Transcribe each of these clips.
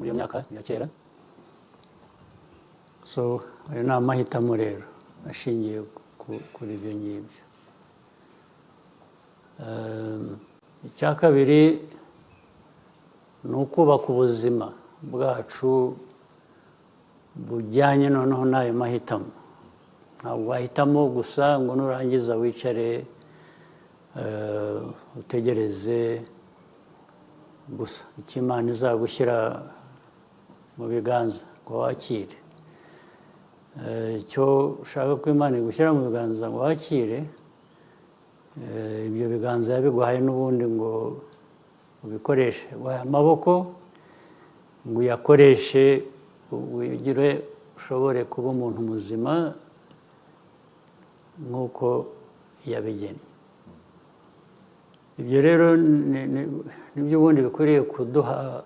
muri iyo myaka ya kera. So ayo ni amahitamo rero ashingiye kuri ibyo ngibyo. Icya kabiri ni ukubaka ubuzima bwacu bujyanye noneho n'ayo mahitamo. Ntabwo wahitamo gusa ngo nurangiza wicare utegereze gusa icyo Imana izagushyira mu biganza ngo wakire. Icyo ushaka ko Imana igushyira mu biganza ngo wakire, ibyo biganza yabiguhaye n'ubundi ngo ubikoreshe. Guhaye amaboko ngo uyakoreshe ugire ushobore kuba umuntu muzima nk'uko yabigennye. Ibyo rero nibyo ubundi bikwiriye kuduha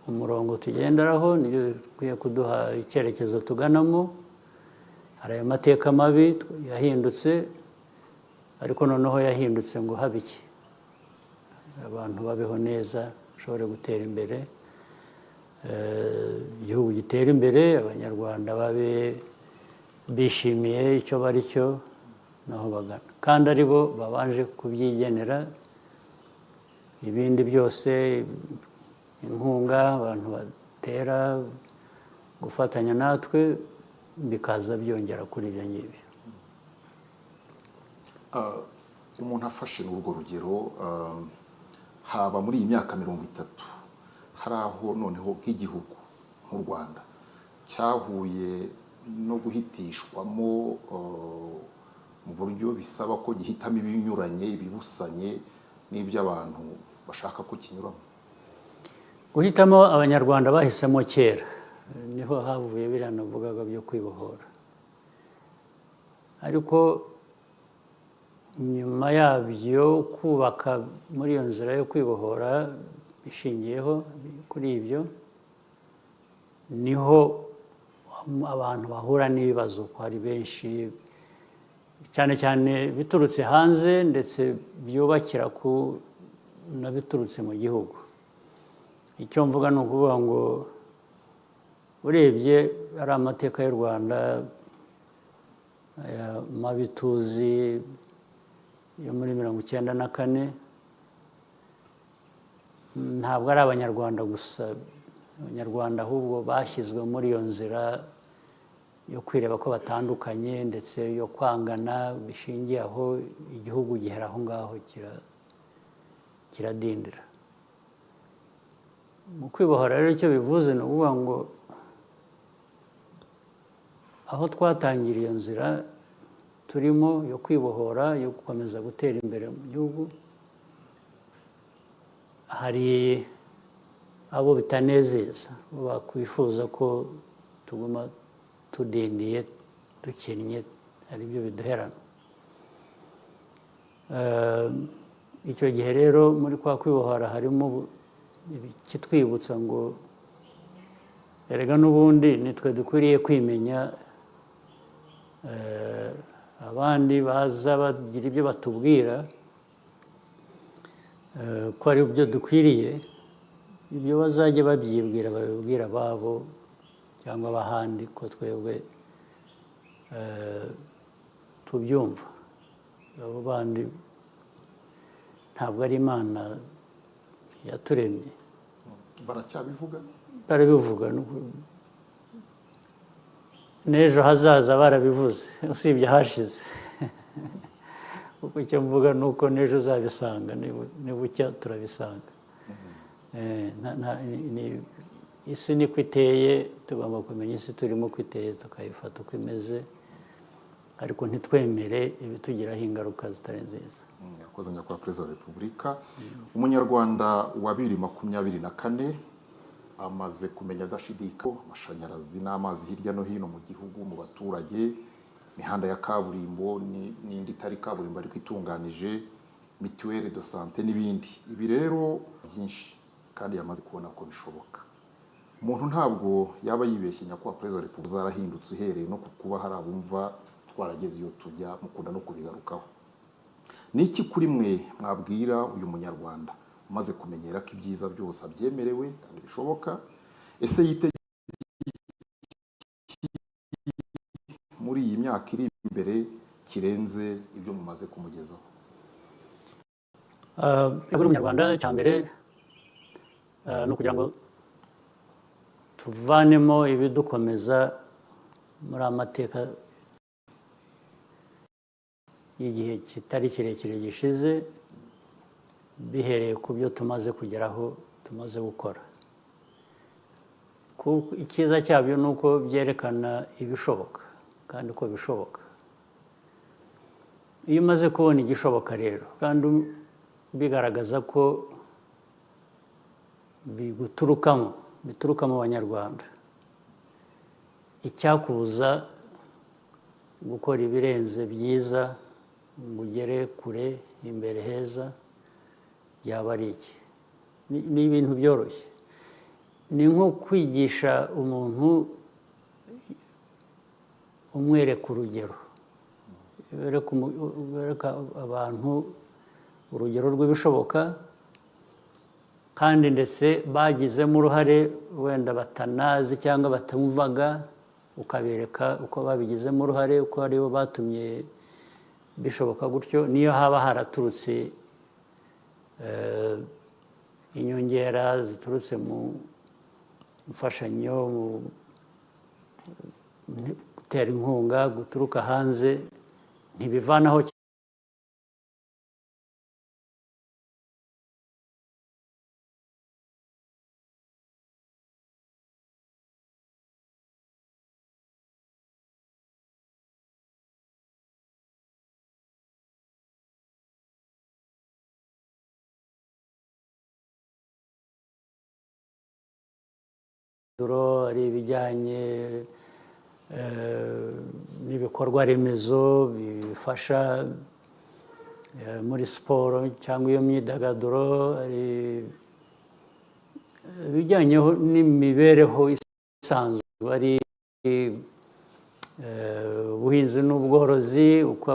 umurongo tugenderaho, nibyo bikwiye kuduha icyerekezo tuganamo. Hari ayo mateka mabi yahindutse, ariko noneho yahindutse ngo habe iki, abantu babeho neza, bashobore gutera imbere, igihugu gitera imbere, abanyarwanda babe bishimiye icyo bari cyo naho bagana, kandi ari bo babanje kubyigenera. Ibindi byose, inkunga abantu batera, gufatanya natwe, bikaza byongera kuri ibyo ngibyo. Umuntu afashe n'urwo rugero, haba muri iyi myaka 30 hari aho noneho nk'igihugu nk'u Rwanda cyahuye no guhitishwamo mu buryo bisaba ko gihitamo ibinyuranye, ibibusanye n'ibyo abantu bashaka ko kinyuramo. Guhitamo abanyarwanda bahisemo kera niho havuye biriya navugaga byo kwibohora, ariko nyuma yabyo kubaka muri iyo nzira yo kwibohora bishingiyeho kuri ibyo, niho abantu bahura n'ibibazo ko hari benshi, cyane cyane biturutse hanze ndetse byubakira ku nabiturutse mu gihugu. Icyo mvuga ni ukuvuga ngo urebye ari amateka y'u Rwanda, aya mabi tuzi yo muri 1994, ntabwo ari abanyarwanda gusa, abanyarwanda ahubwo bashyizwe muri iyo nzira yo kwireba ko batandukanye ndetse yo kwangana bishingiye aho, igihugu gihera aho ngaho kiradindira. Mu kwibohora rero icyo bivuze ni ukuvuga ngo aho twatangira iyo nzira turimo yo kwibohora, yo gukomeza gutera imbere mu gihugu, hari abo bitanezeza, bakwifuza ko tuguma tudindiye, dukinnye, ari byo biduherana. Icyo gihe rero muri kwa kwibohora harimo ikitwibutsa ngo erega n'ubundi nitwe dukwiriye kwimenya, abandi baza bagira ibyo batubwira ko ari byo dukwiriye, ibyo bazajya babyibwira, babibwira ababo cyangwa abahandi, ko twebwe tubyumva. Abo bandi ntabwo ari Imana yaturemye. Baracyabivuga? Barabivuga. N'ejo hazaza barabivuze, usibye hashize. Kuko icyo mvuga ni uko n'ejo uzabisanga, nibucya turabisanga. Isi niko iteye, tugomba kumenya isi turimo uko iteye, tukayifata uko imeze, ariko ntitwemere ibitugiraho ingaruka zitari nziza. Yakoze nyakubahwa Perezida wa Repubulika. Umunyarwanda wa 2024 amaze kumenya adashidikanya amashanyarazi n'amazi hirya no hino mu gihugu, mu baturage, imihanda ya kaburimbo n'indi itari kaburimbo ariko itunganije, mituelle de santé n'ibindi. Ibi rero byinshi kandi yamaze kubona ko bishoboka. Umuntu ntabwo yaba yibeshye nyakubahwa Perezida wa Repubulika zarahindutse uhereye no kuba hari abumva twarageze iyo tujya, mukunda no kubigarukaho. Niki kuri mwe mwabwira uyu munyarwanda umaze kumenyera ko ibyiza byose abyemerewe kandi bishoboka, ese yite muri iyi myaka iri imbere kirenze ibyo mumaze kumugezaho? Buri munyarwanda cya mbere ni ukugira ngo tuvanemo ibidukomeza muri amateka y'igihe kitari kirekire gishize, bihereye ku byo tumaze kugeraho, tumaze gukora. Icyiza cyabyo ni uko byerekana ibishoboka kandi ko bishoboka. Iyo umaze kubona igishoboka rero kandi bigaragaza ko bituruka mu banyarwanda, icyakubuza gukora ibirenze byiza ngo ugere kure imbere heza yaba ari iki? Ni ibintu byoroshye. Ni nko kwigisha umuntu umwereka urugero, wereka abantu urugero rw'ibishoboka, kandi ndetse bagizemo uruhare wenda batanazi cyangwa batumvaga, ukabereka uko babigizemo uruhare, uko aribo batumye bishoboka gutyo. Niyo haba haraturutse inyongera ziturutse mu mfashanyo, mu gutera inkunga guturuka hanze, ntibivanaho ari ibijyanye n'ibikorwa remezo bifasha muri siporo cyangwa iyo myidagaduro, ari ibijyanye n'imibereho isanzwe, ari ubuhinzi n'ubworozi, uko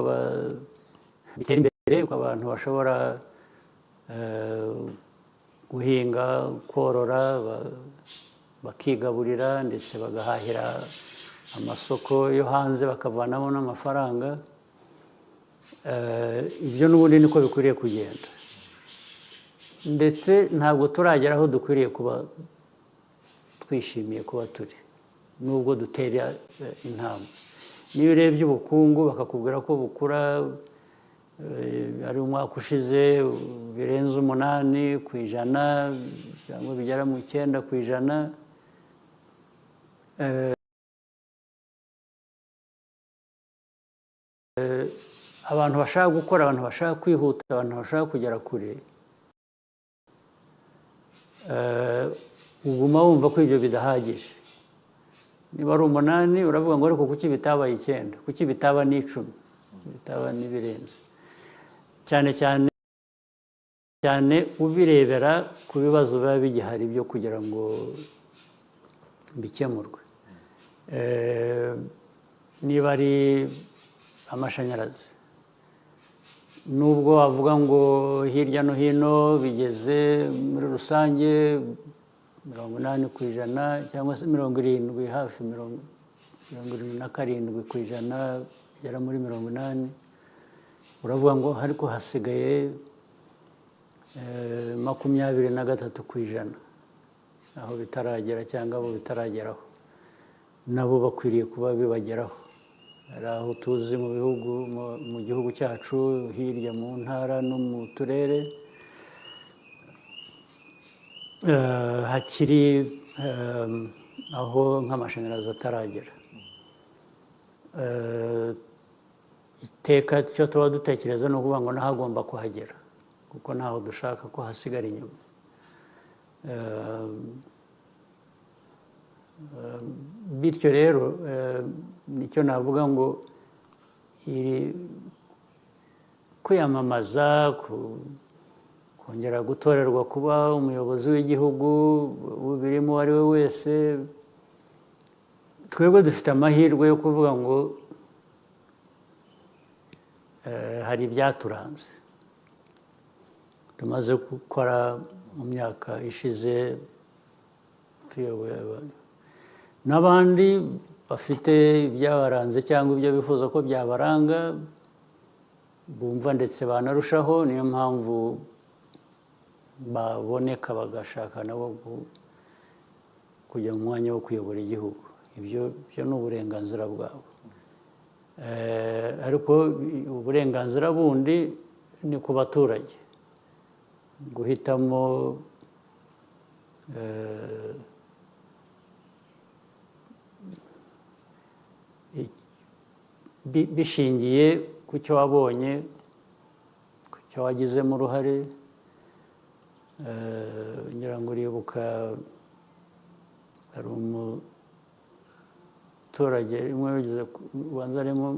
bitera imbere, uko abantu bashobora guhinga, korora, bakigaburira ndetse bagahahira amasoko yo hanze, bakavanamo n'amafaranga. Ibyo n'ubundi niko bikwiriye kugenda, ndetse ntabwo turagera aho dukwiriye kuba twishimiye kuba turi, nubwo dutera intambwe. Niyo urebye ubukungu bakakubwira ko bukura, ari umwaka ushize birenze 8% cyangwa bigera mu 9%. Abantu bashaka gukora, abantu bashaka kwihuta, abantu bashaka kugera kure, uguma wumva ko ibyo bidahagije. Niba ari 8 uravuga ngo ariko kuki bitabaye 9, kuki bitaba n'10, bitaba n'ibirenze, cyane ubirebera ku bibazo biba bigihari byo kugira ngo bikemurwe. Niba ari amashanyarazi, nubwo wavuga ngo hirya no hino bigeze muri rusange 80% cyangwa se 70, hafi 77%, bigera muri 80%, uravuga ngo ariko hasigaye 23% aho bitaragera cyangwa abo bitarageraho. Nabo bakwiriye kuba bibageraho. Hari aho tuzi mu gihugu cyacu, hirya mu ntara no mu turere, hakiri aho nk'amashanyarazi ataragera. Iteka icyo tuba dutekereza ni ukuvuga ngo nahagomba kuhagera, kuko ntaho dushaka ko hasigara inyuma. Bityo rero nicyo navuga ngo kwiyamamaza, kongera gutorerwa kuba umuyobozi w'igihugu, ubirimo uwo ari we wese, twebwe dufite amahirwe yo kuvuga ngo hari ibyaturanze tumaze gukora mu myaka ishize, tuyoboye abantu n'abandi bafite ibyabaranze cyangwa ibyo bifuza ko byabaranga bumva ndetse banarushaho, niyo mpamvu baboneka bagashaka nabo kujya mu mwanya wo kuyobora igihugu. Ibyo ni uburenganzira bwabo, ariko uburenganzira bundi ni ku baturage guhitamo bishingiye ku cyo wabonye, ku cyo wagizemo uruhare. Ngira ngo uribuka hari umuturage rimwe wigeze ubanza ari mu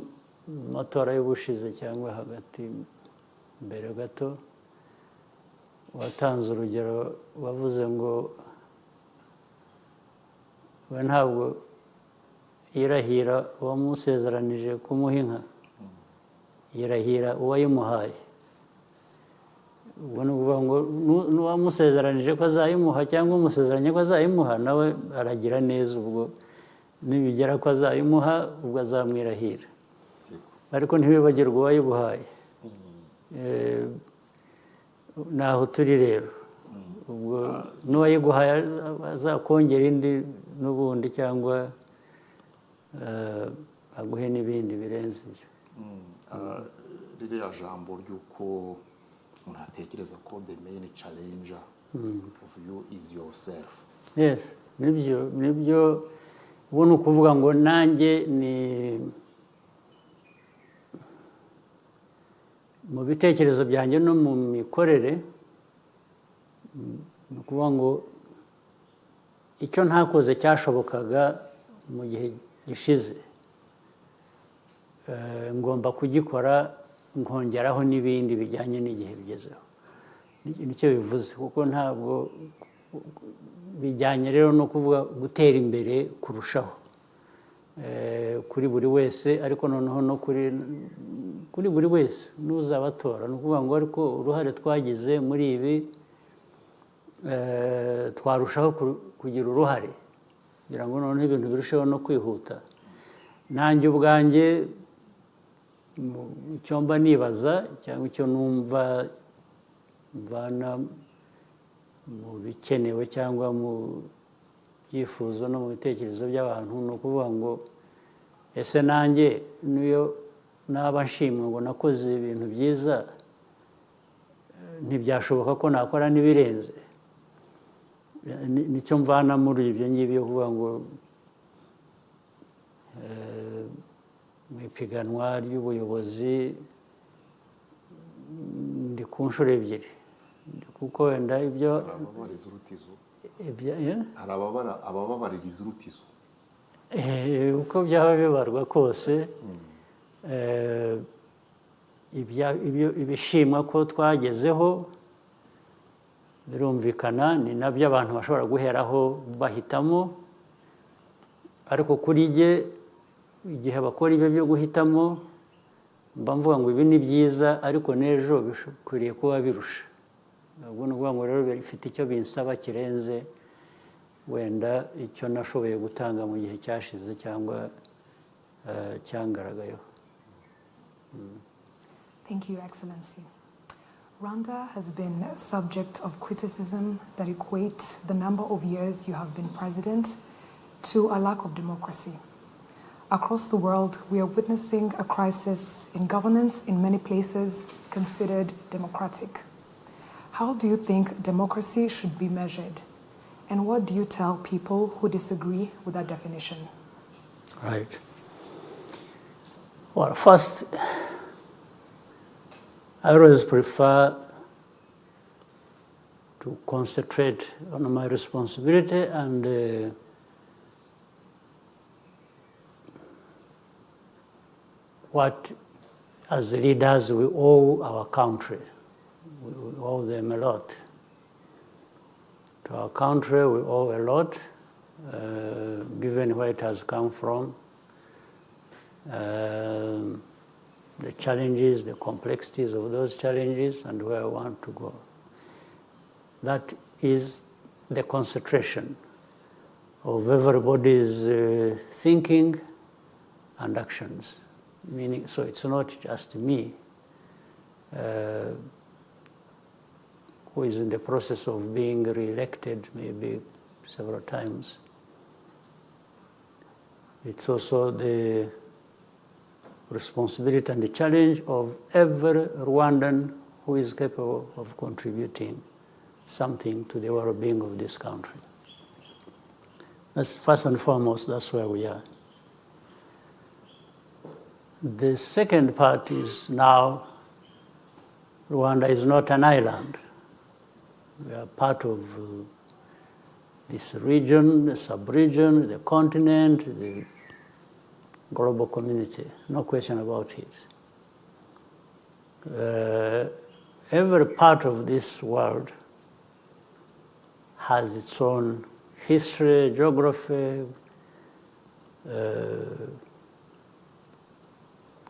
matora y'ubushize cyangwa hagati mbere gato, watanze urugero wavuze ngo we ntabwo yirahira uwamusezeranije kumuha inka, yirahira uwayimuhaye. ubwo ni ukuvuga ngo n'uwamusezeranije ko azayimuha cyangwa umusezeranye ko azayimuha nawe aragira neza, ubwo nibigera ko azayimuha ubwo azamwirahira, ariko ntibibagirwe uwayibuhaye. naho turi rero, ubwo n'uwayiguhaye azakongera indi n'ubundi cyangwa aguhe n'ibindi birenze ibyo. ririya jambo ry'uko umuntu atekereza ko the main challenger of you is yourself. Yes, nibyo ubu ni ukuvuga ngo nanjye ni mu bitekerezo byanjye no mu mikorere, ni ukuvuga ngo icyo ntakoze cyashobokaga mu gihe gishize ngomba kugikora nkongeraho n'ibindi bijyanye n'igihe bigezeho. Nicyo bivuze, kuko ntabwo bijyanye rero no kuvuga gutera imbere kurushaho kuri buri wese, ariko noneho no kuri buri wese n'uzabatora. Ni ukuvuga ngo ariko uruhare twagize muri ibi twarushaho kugira uruhare kugira ngo noneho ibintu birusheho no kwihuta. Nanjye ubwanjye icyo mba nibaza cyangwa icyo numva mvana mu bikenewe cyangwa mu byifuzo no mu bitekerezo by'abantu, ni ukuvuga ngo ese nanjye niyo naba nshimwe ngo nakoze ibintu byiza, ntibyashoboka ko nakora n'ibirenze. Nicyo mvana muri ibyo ngibyo kuvuga ngo mu ipiganwa ry'ubuyobozi ndi ku nshuro ebyiri, kuko wenda ibyo abababaririza urutizo uko byaba bibarwa kose, ibishimwa ko twagezeho birumvikana, ni nabyo abantu bashobora guheraho bahitamo. Ariko kuri jye igihe bakora ibyo byo guhitamo mba mvuga ngo ibi ni byiza, ariko n'ejo bikwiriye kuba birusha. ubwo ni ukuvuga ngo rero bifite icyo binsaba kirenze wenda icyo nashoboye gutanga mu gihe cyashize cyangwa cyangaragayeho. Thank you, Excellency. Rwanda has been subject of criticism that equates the number of years you have been president to a lack of democracy. Across the world, we are witnessing a crisis in governance in many places considered democratic. How do you think democracy should be measured? And what do you tell people who disagree with that definition? Right. Well, first, I always prefer to concentrate on my responsibility and what, as leaders, we owe our country. We owe them a lot. To our country, we owe a lot, given where it has come from, the challenges, the complexities of those challenges, and where I want to go. That is the concentration of everybody's thinking and actions. Meaning, so it's not just me who is in the process of being re-elected maybe several times. It's also the responsibility and the challenge of every Rwandan who is capable of contributing something to the well-being of this country. That's first and foremost, that's where we are. The second part is now Rwanda is not an island. We are part of this region, the sub-region, the continent, the global community, no question about it. Every part of this world has its own history, geography,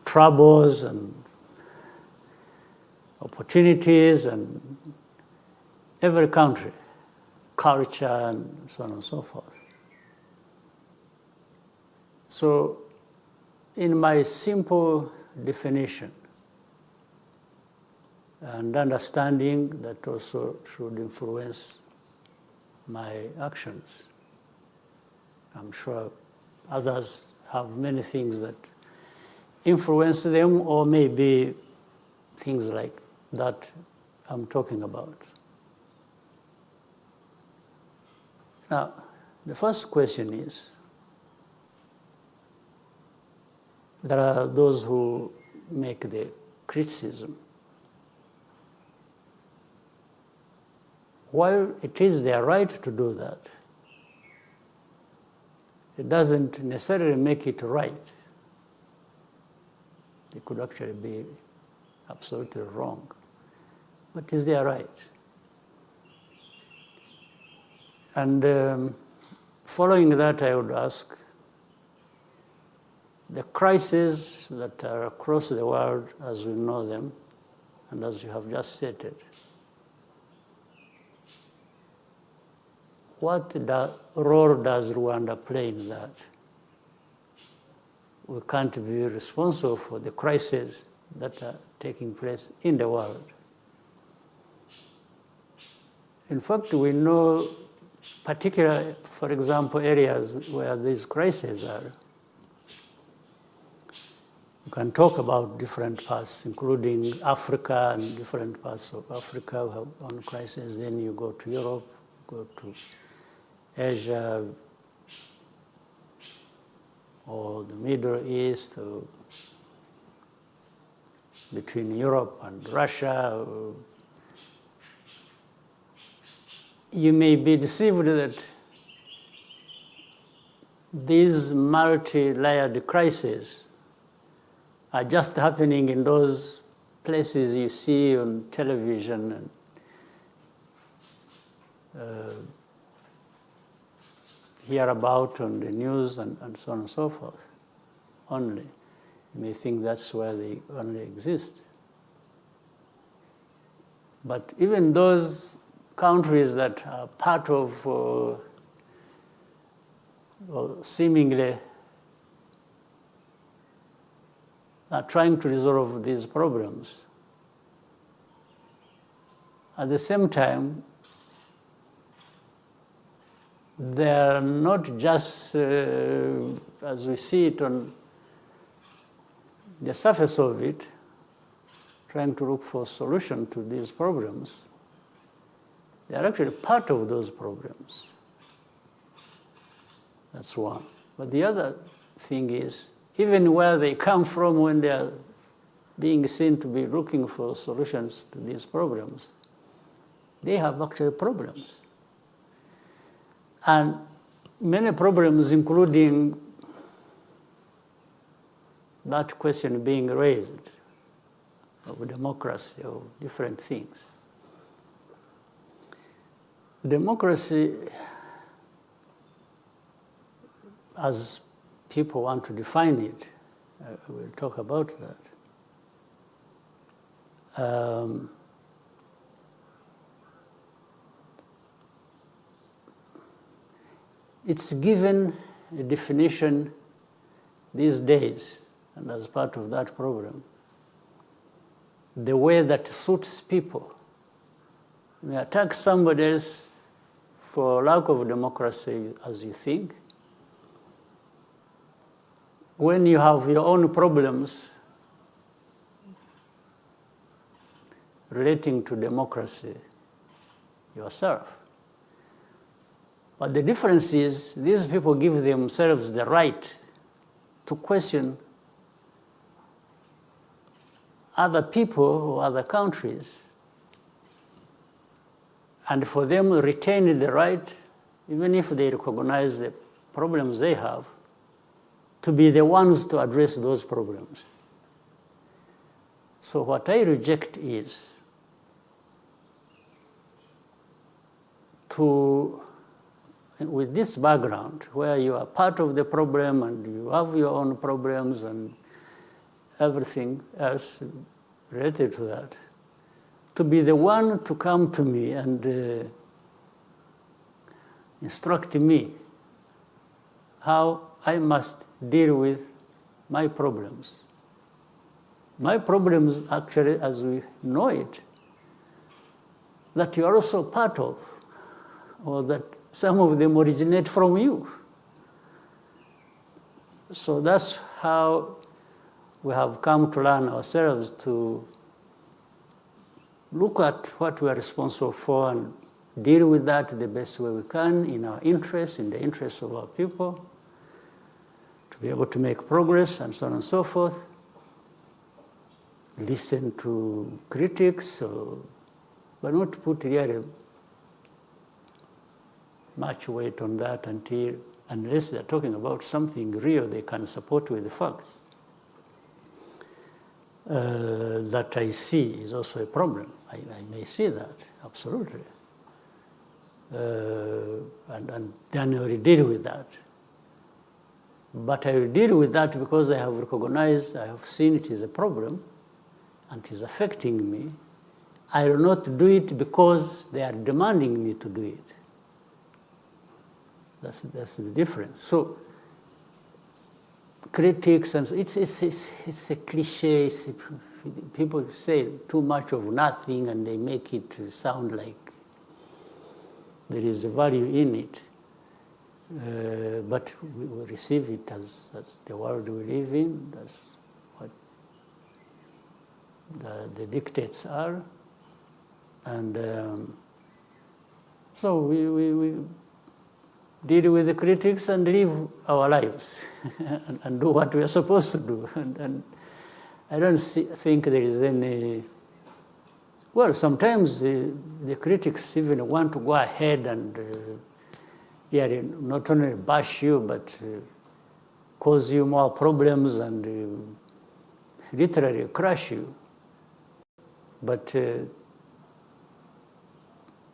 troubles and opportunities, and every country, culture, and so on and so forth. So, in my simple definition, and understanding that also should influence my actions, I'm sure others have many things that influence them, or maybe things like that I'm talking about. Now, the first question is, there are those who make the criticism. While it is their right to do that, it doesn't necessarily make it right. It could actually be absolutely wrong, but it's their right. And following that, I would ask, the crises that are across the world as we know them, and as you have just stated, what role does Rwanda play in that? We can't be responsible for the crises that are taking place in the world. In fact, we know particular, for example, areas where these crises are. You can talk about different parts, including Africa and different parts of Africa have on crises. Then you go to Europe, go to Asia, or the Middle East, or between Europe and Russia. You may be deceived that these multi-layered crises are just happening in those places you see on television and hear about on the news and so on and so forth only. You may think that's where they only exist. But even those countries that are part of or seemingly are trying to resolve these problems, at the same time, they are not just, as we see it on the surface of it, trying to look for a solution to these problems. They are actually part of those problems. That's one. But the other thing is, even where they come from when they are being seen to be looking for solutions to these problems, they have actually problems. And many problems, including that question being raised of democracy, of different things. Democracy, as people want to define it, we'll talk about that. it's given a definition these days, and as part of that program, the way that suits people. You may attack somebody else for lack of democracy as you think. When you have your own problems relating to democracy yourself. But the difference is these people give themselves the right to question other people or other countries, and for them to retain the right, even if they recognize the problems they have, to be the ones to address those problems. So what I reject is to, with this background, where you are part of the problem and you have your own problems and everything else related to that, to be the one to come to me and instruct me how I must deal with my problems. My problems, actually, as we know it, that you are also part of, or that some of them originate from you. So that's how we have come to learn ourselves to look at what we are responsible for and deal with that the best way we can in our interests, in the interests of our people, to be able to make progress and so on and so forth. Listen to critics, but not put really much weight on that unless they're talking about something real they can support with the facts. That I see is also a problem. I may see that, absolutely. And then I will deal with that. But I will deal with that because I have recognized, I have seen it is a problem and it is affecting me. I will not do it because they are demanding me to do it. That's the difference. So critics, and it's a cliche. People say too much of nothing and they make it sound like there is a value in it. But we receive it as the world we live in. That's what the dictates are. And so we deal with the critics and live our lives and do what we are supposed to do. And I don't think there is any, well, sometimes the critics even want to go ahead and not only bash you, but cause you more problems and literally crush you. But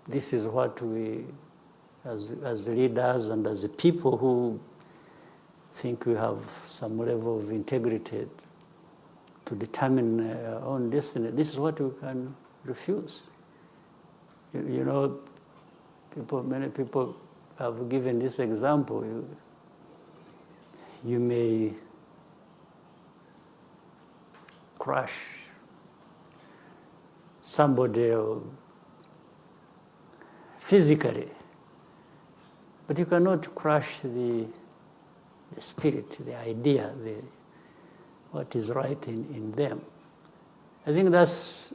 this is what we, as leaders and as people who think we have some level of integrity to determine our own destiny, this is what we can refuse. You know, many people have given this example. You may crush somebody physically, but you cannot crush the spirit, the idea, what is right in them. I think that's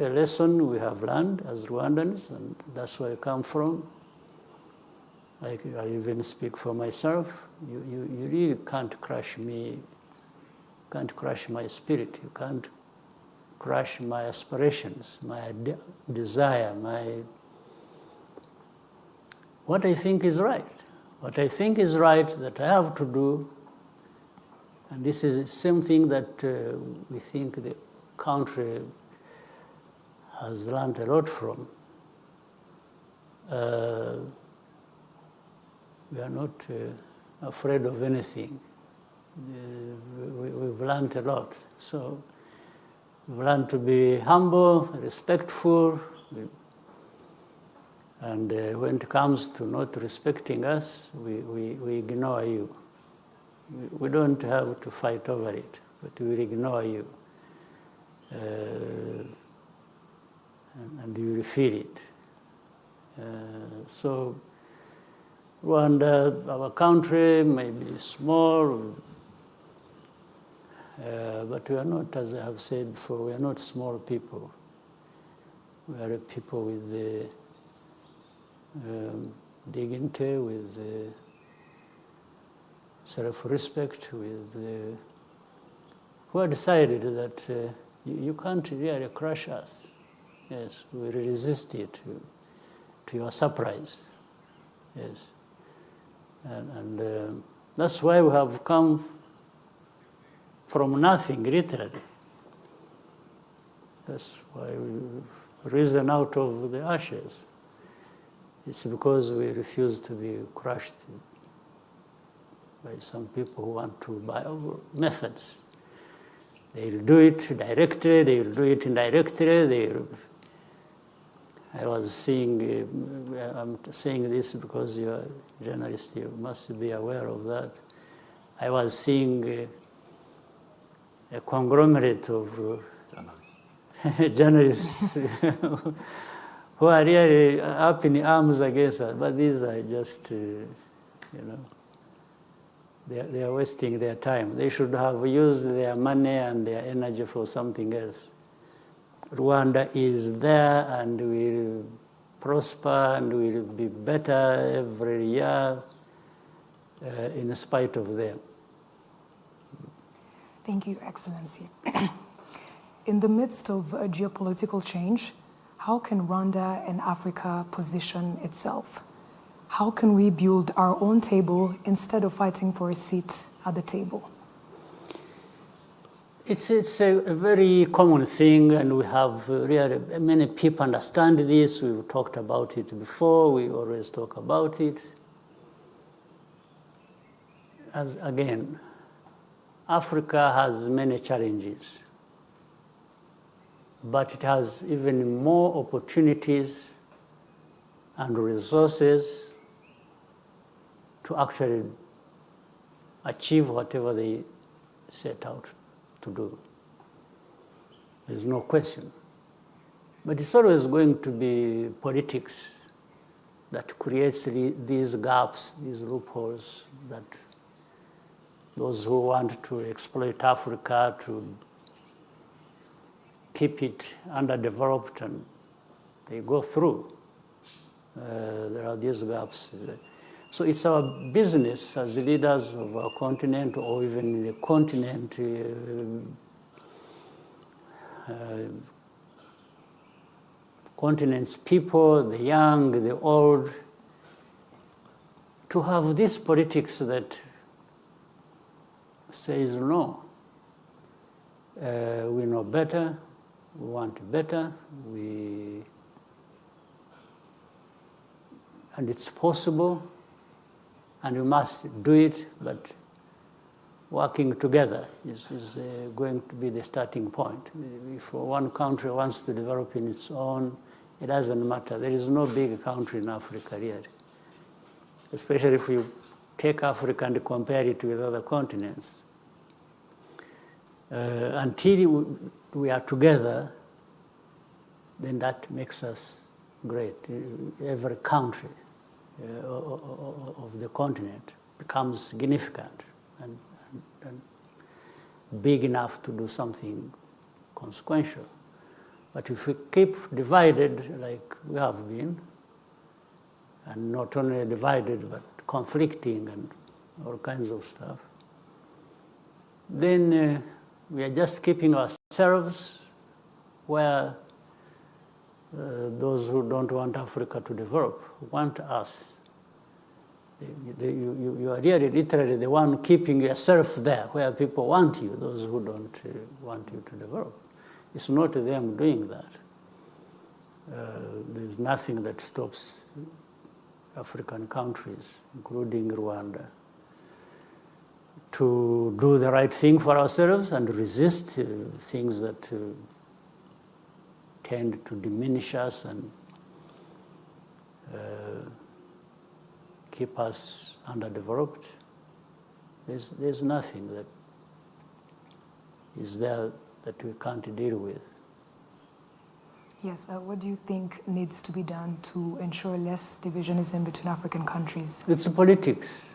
a lesson we have learned as Rwandans, and that's where I come from. I even speak for myself. You really can't crush me, can't crush my spirit, you can't crush my aspirations, my desire, what I think is right. What I think is right that I have to do, and this is the same thing that we think the country has learned a lot from. We are not afraid of anything. We've learned a lot. So we've learned to be humble, respectful, And when it comes to not respecting us, we ignore you. We don't have to fight over it, but we will ignore you. And you will feel it. So Rwanda, our country, may be small, but we are not, as I have said before, we are not small people. We are a people with the dignity, with self-respect, with who have decided that you can't really crush us. Yes, we resist it to your surprise. Yes, and that's why we have come from nothing, literally. That's why we've risen out of the ashes. It's because we refuse to be crushed by some people who want to buy our methods. They will do it directly, they will do it indirectly. I was seeing, I'm saying this because you're a journalist, you must be aware of that. I was seeing a conglomerate of journalists who are really up in arms against us, but these are just, they are wasting their time. They should have used their money and their energy for something else. Rwanda is there and will prosper and will be better every year in spite of them. Thank you, Excellency. In the midst of a geopolitical change, how can Rwanda and Africa position itself? How can we build our own table instead of fighting for a seat at the table? It's a very common thing, and we have really many people understand this. We've talked about it before. We always talk about it. As again, Africa has many challenges, but it has even more opportunities and resources to actually achieve whatever they set out to do. There's no question. But it's always going to be politics that creates these gaps, these loopholes, that those who want to exploit Africa, to keep it underdeveloped, and they go through. There are these gaps. So it's our business as leaders of our continent, or even the continent, continent's people, the young, the old, to have this politics that says no. We know better, we want better, and it's possible, and we must do it, but working together is going to be the starting point. If one country wants to develop in its own, it doesn't matter. There is no big country in Africa yet, especially if you take Africa and compare it with other continents. Until we are together, then that makes us great. Every country of the continent becomes significant and big enough to do something consequential. But if we keep divided like we have been, and not only divided but conflicting and all kinds of stuff, then we are just keeping ourselves where those who don't want Africa to develop want us. You are really literally the one keeping yourself there where people want you, those who don't want you to develop. It's not them doing that. There's nothing that stops African countries, including Rwanda, to do the right thing for ourselves and resist things that tend to diminish us and keep us underdeveloped. There's nothing that is there that we can't deal with. Yes, what do you think needs to be done to ensure less divisionism between African countries? It's politics.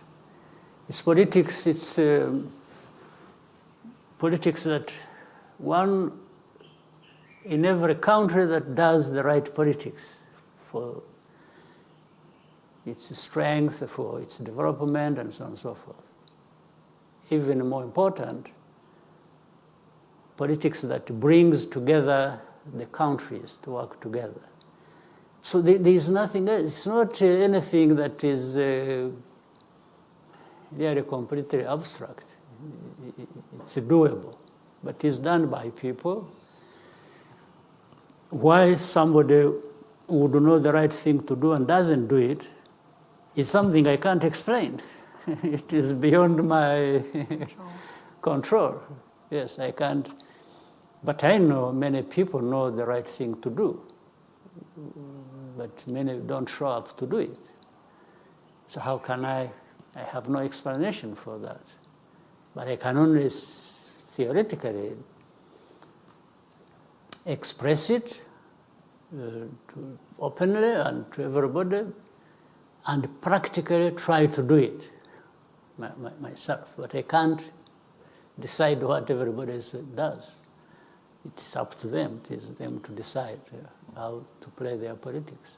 It's politics. It's politics that one in every country that does the right politics for its strength, for its development, and so on and so forth. Even more important, politics that brings together the countries to work together. So there is nothing else. It's not anything that is really completely abstract. It's doable, but it's done by people. Why somebody would know the right thing to do and doesn't do it is something I can't explain. It is beyond my control. Yes, I can't. But I know many people know the right thing to do, but many don't show up to do it. So how can I have no explanation for that. But I can only theoretically express it openly and to everybody, and practically try to do it myself. But I can't decide what everybody else does. It's up to them. It is them to decide how to play their politics.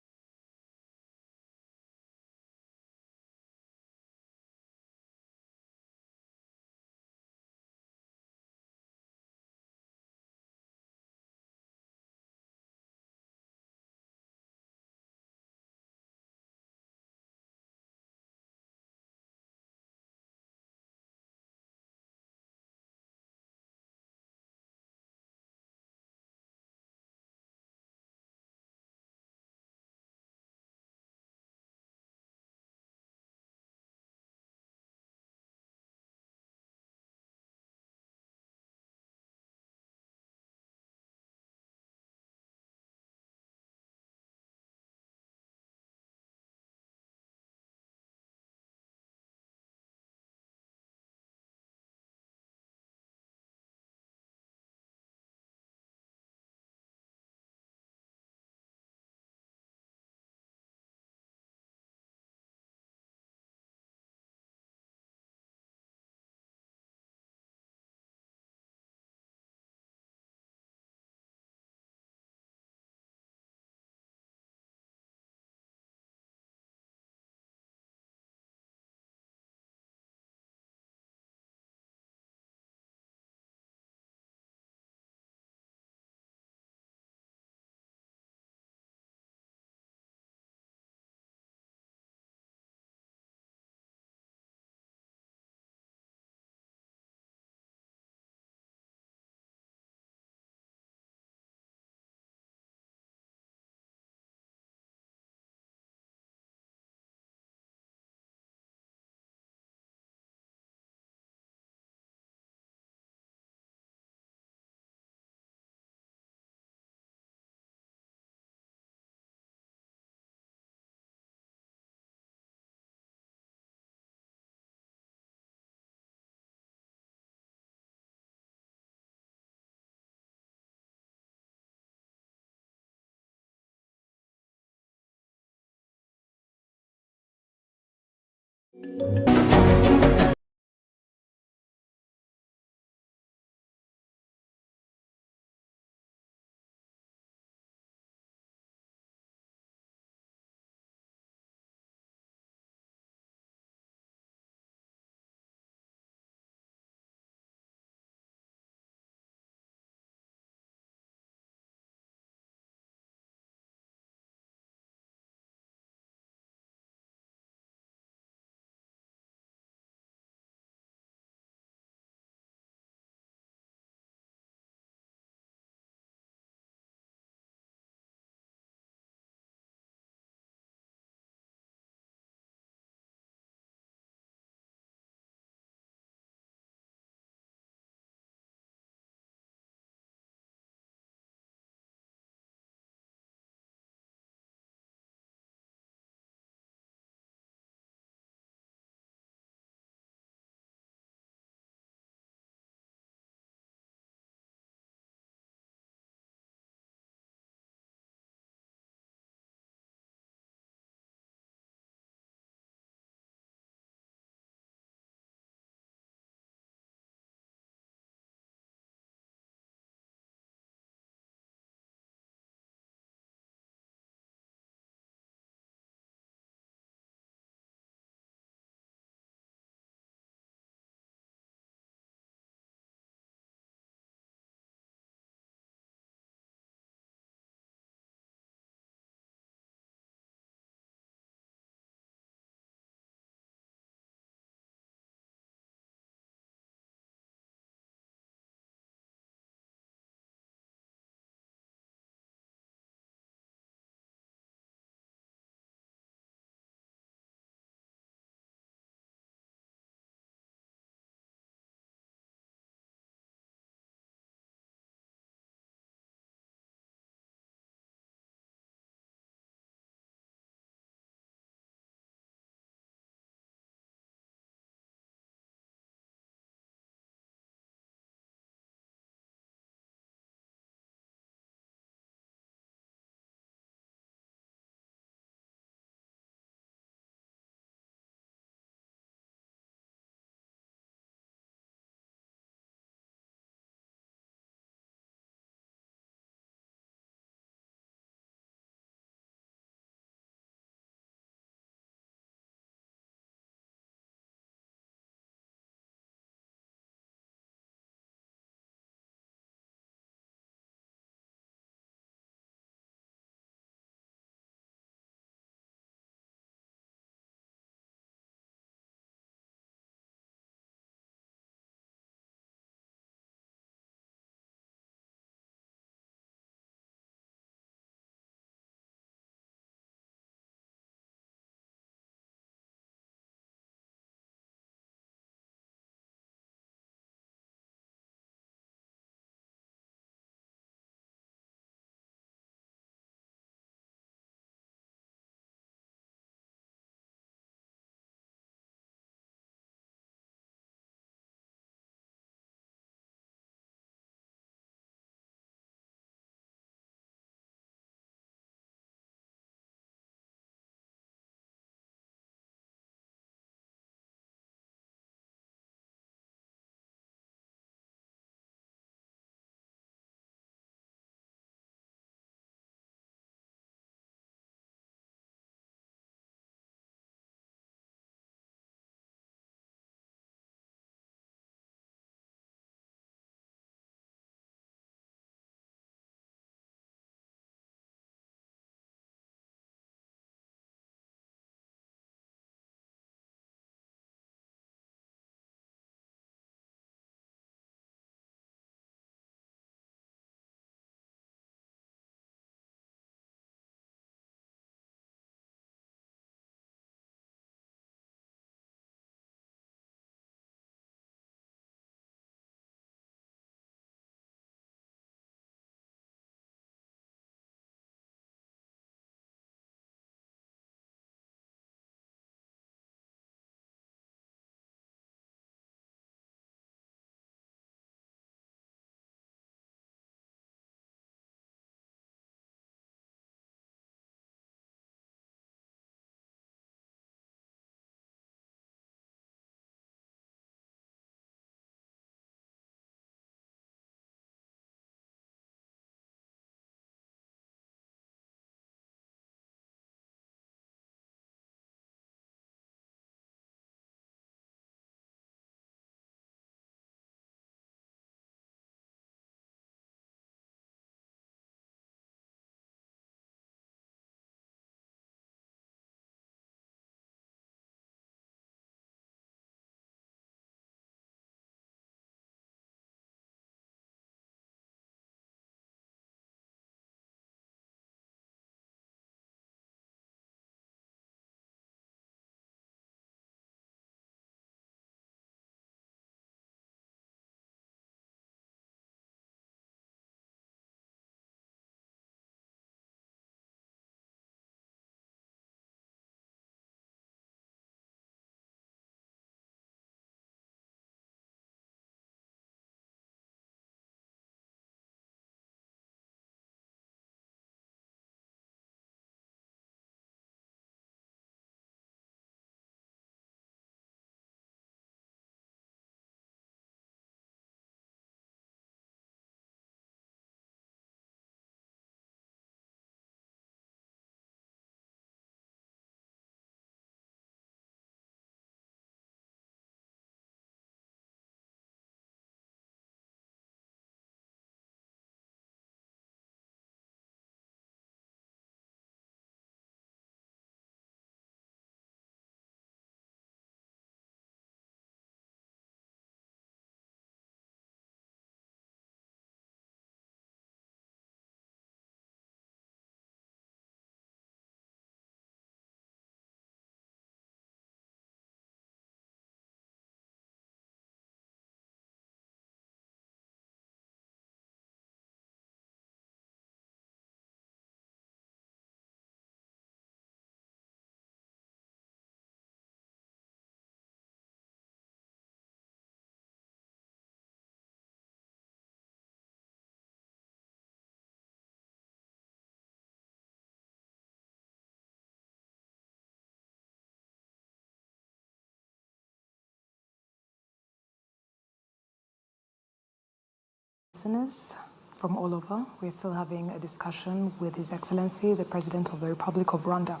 listeners from all over. We're still having a discussion with His Excellency, the President of the Republic of Rwanda.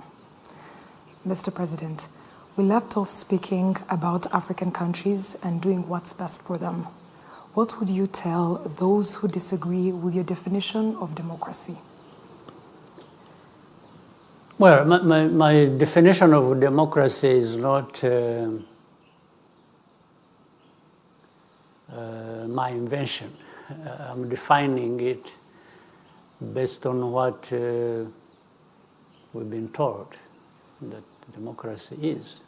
Mr. President, we left off speaking about African countries and doing what's best for them. What would you tell those who disagree with your definition of democracy? Well, my definition of democracy is not my invention. I'm defining it based on what we've been told that democracy is,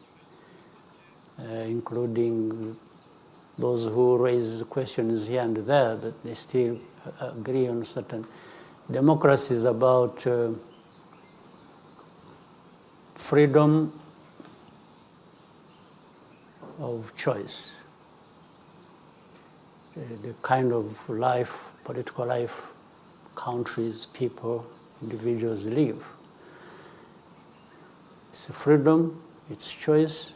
including those who raise questions here and there that they still agree on certain. Democracy is about freedom of choice, the kind of life, political life, countries, people, individuals live. It's freedom, it's choice,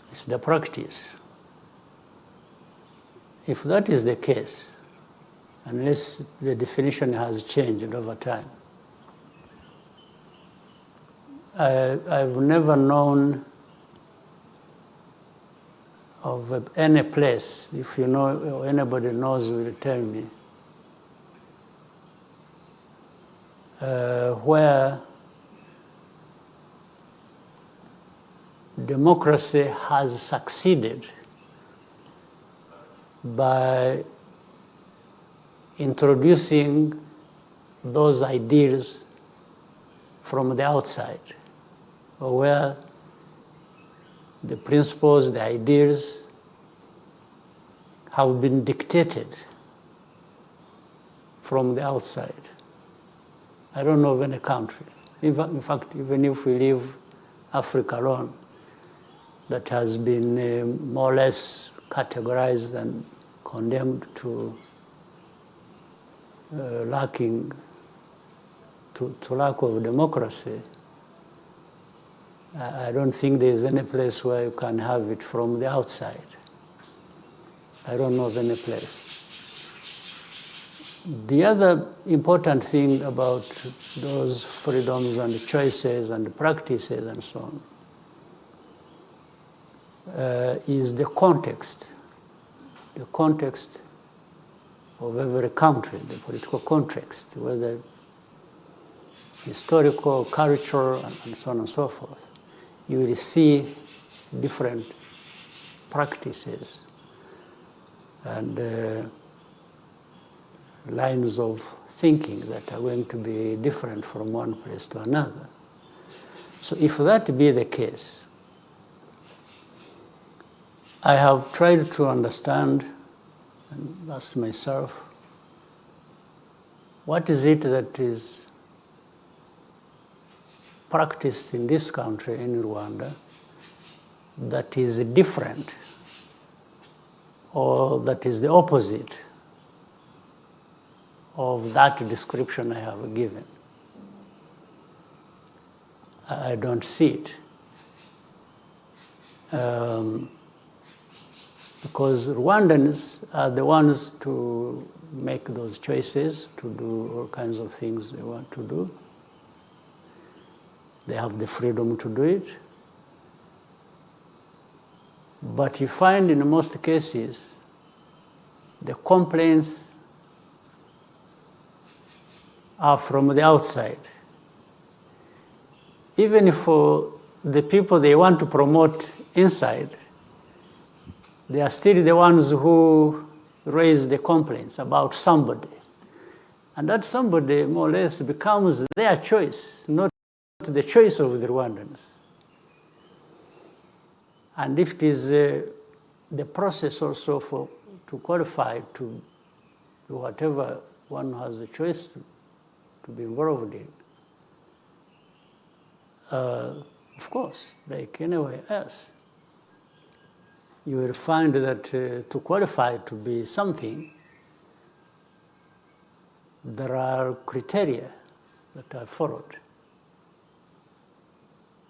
it's the practice. If that is the case, unless the definition has changed over time, I've never known of any place, if you know or anybody knows will tell me, where democracy has succeeded by introducing those ideas from the outside, or where the principles, the ideas have been dictated from the outside. I don't know of any country. In fact, even if we leave Africa alone, that has been more or less categorized and condemned to lack of democracy. I don't think there's any place where you can have it from the outside. I don't know of any place. The other important thing about those freedoms and choices and practices and so on is the context of every country, the political context, whether historical, cultural, and so on and so forth. You will see different practices and lines of thinking that are going to be different from one place to another. So if that be the case, I have tried to understand and ask myself, what is it that is practiced in this country, in Rwanda, that is different or that is the opposite of that description I have given? I don't see it. Because Rwandans are the ones to make those choices, to do all kinds of things they want to do. They have the freedom to do it. But you find in most cases, the complaints are from the outside. Even for the people they want to promote inside, they are still the ones who raise the complaints about somebody. And that somebody more or less becomes their choice, not the choice of the Rwandans. And if it is the process also to qualify to do whatever one has a choice to be involved in, of course, like anywhere else, you will find that to qualify to be something, there are criteria that are followed.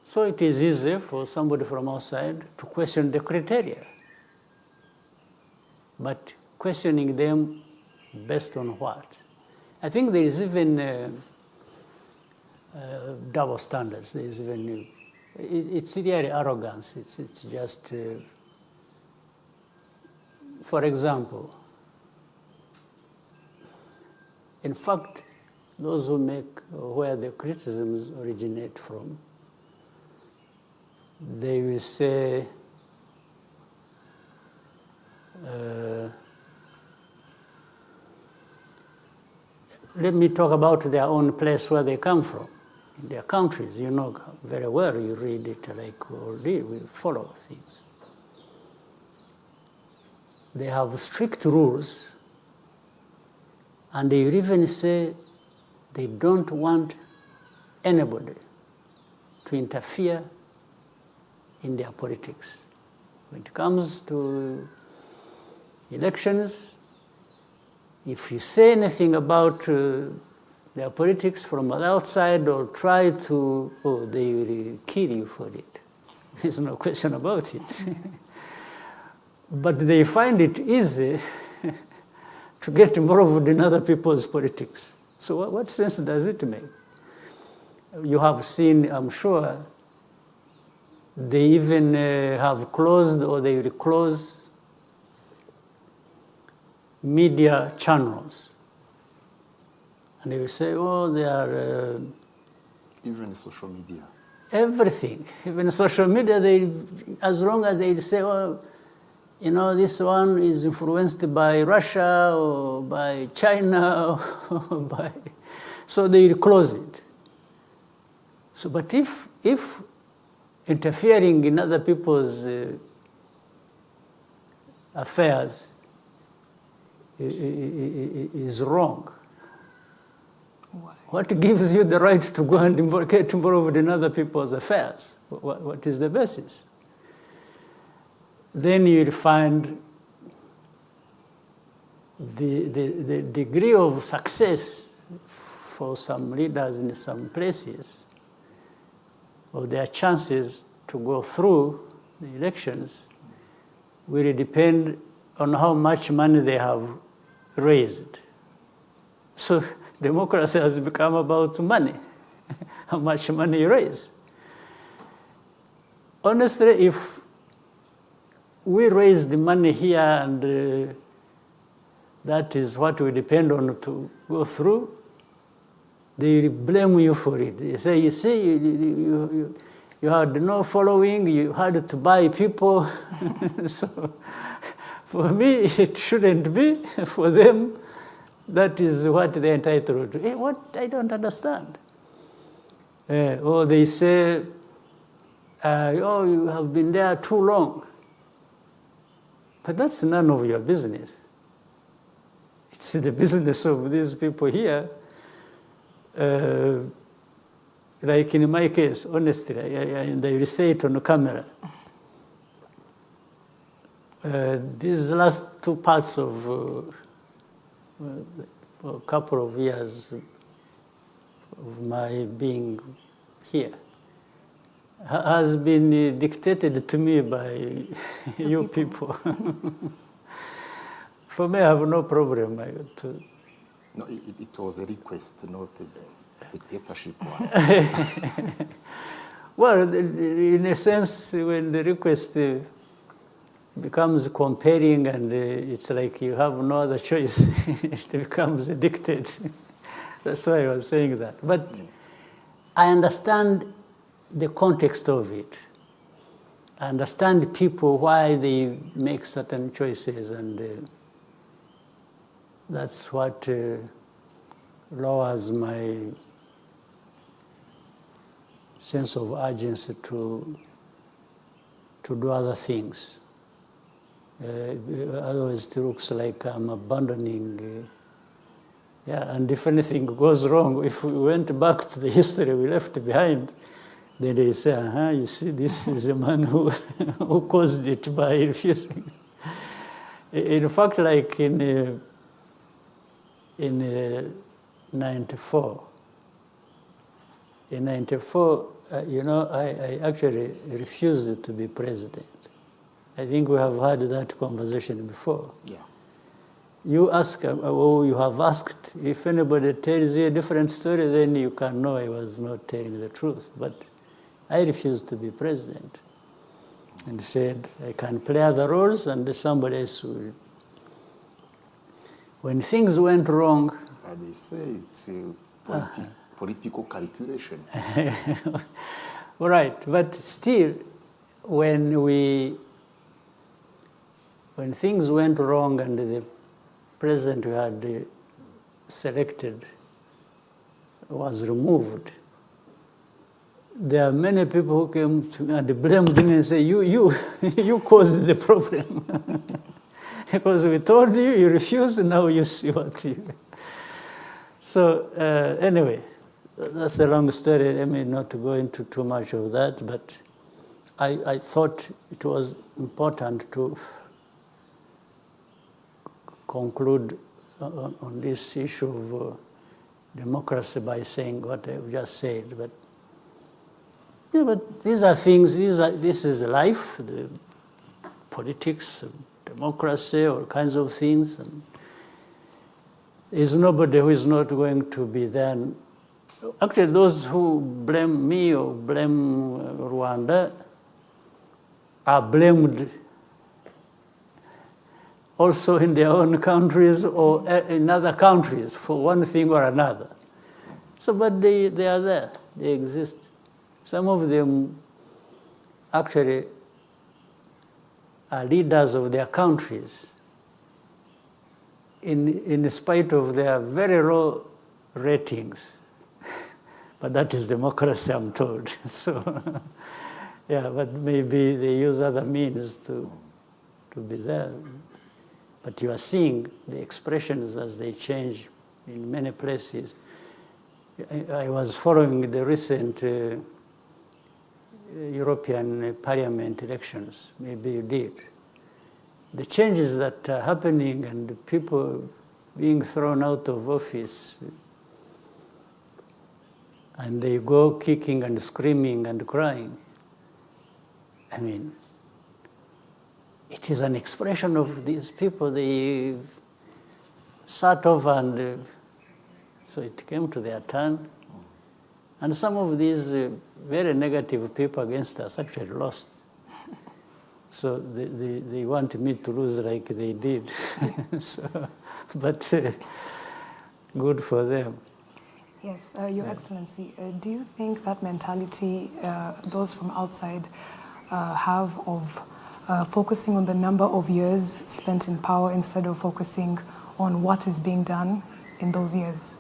So it is easy for somebody from outside to question the criteria. But questioning them Based on what? I think there is even double standards. There is even, it's really arrogance. It's just, for example, in fact, those who make, where the criticisms originate from, they will say, let me talk about their own place where they come from, in their countries. You know very well, you read it like we follow things. They have strict rules, and they even say they don't want anybody to interfere in their politics. When it comes to elections, if you say anything about their politics from the outside or try to, they will kill you for it. There's no question about it. But they find it easy to get involved in other people's politics. So what sense does it make? You have seen, I'm sure, they even have closed or they will close media channels. And they will say, they are... even social media. Everything. Even social media, as long as they say, this one is influenced by Russia or by China or by... So they will close it. So, but if interfering in other people's affairs is wrong, Why? what gives you the right to go and get involved in other people's affairs? What is the basis? Then you'll find the degree of success for some leaders in some places, or their chances to go through the elections, will depend on how much money they have raised. So democracy has become about money, how much money you raise. Honestly, if we raise the money here and that is what we depend on to go through, they blame you for it. They say, you see, you had no following, you had to buy people. So for me, it shouldn't be. For them, that is what they're entitled to. What? I don't understand. Or they say, you have been there too long. But that's none of your business. It's the business of these people here. Like in my case, honestly, and I will say it on the camera. These last two parts of a couple of years of my being here has been dictated to me by you people. For me, I have no problem. No, it was a request, not a dictatorship one. Well, in a sense, when the request becomes compelling and it's like you have no other choice, it becomes a dictate. That's why I was saying that. But I understand the context of it. I understand people, why they make certain choices, and that's what lowers my sense of urgency to do other things. Otherwise, it looks like I'm abandoning. And if anything goes wrong, if we went back to the history we left behind, then they say, you see, this is a man who caused it by refusing. In fact, like in 94, I actually refused to be president. I think we have had that conversation before. Yeah. you ask, or you have asked, if anybody tells you a different story, then you can know I was not telling the truth. But I refused to be president and said, I can play other roles and somebody else will. When things went wrong, And they say it's political calculation. right, but still, when things went wrong and the president we had selected was removed, there are many people who came to me and blamed me and say, you caused the problem. Because we told you, you refused, and now you see what you... So anyway, that's a long story. I mean, not to go into too much of that, but I thought it was important to conclude on this issue of democracy by saying what I've just said. But yeah, but these are things. This is life, the politics, democracy, all kinds of things. And there's nobody who is not going to be there. Actually, those who blame me or blame Rwanda are blamed also in their own countries or in other countries for one thing or another. So, but they are there, they exist. Some of them actually are leaders of their countries in spite of their very low ratings. But that is democracy, I'm told. So, yeah, but maybe they use other means to be there. But you are seeing the expressions as they change in many places. I was following the recent European Parliament elections. Maybe you did. The changes that are happening and the people being thrown out of office, and they go kicking and screaming and crying. I mean, it is an expression of these people. They sat over and so it came to their turn. And some of these very negative people against us actually lost. So they want me to lose like they did. So, but good for them. Yes, Your Excellency, do you think that mentality those from outside have of focusing on the number of years spent in power instead of focusing on what is being done in those years?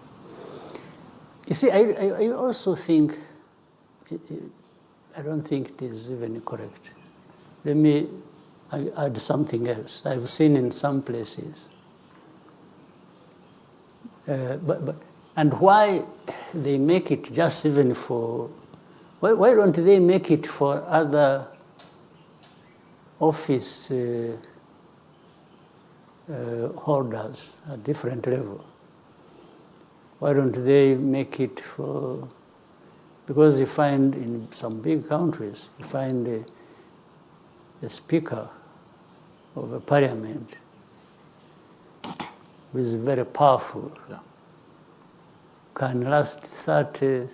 You see, I also think, I don't think it is even correct. Let me add something else. I've seen in some places. And why they make it just even for, why don't they make it for other office holders at different level? Why don't they make it for, because you find in some big countries, you find a speaker of a parliament who is very powerful, can last 30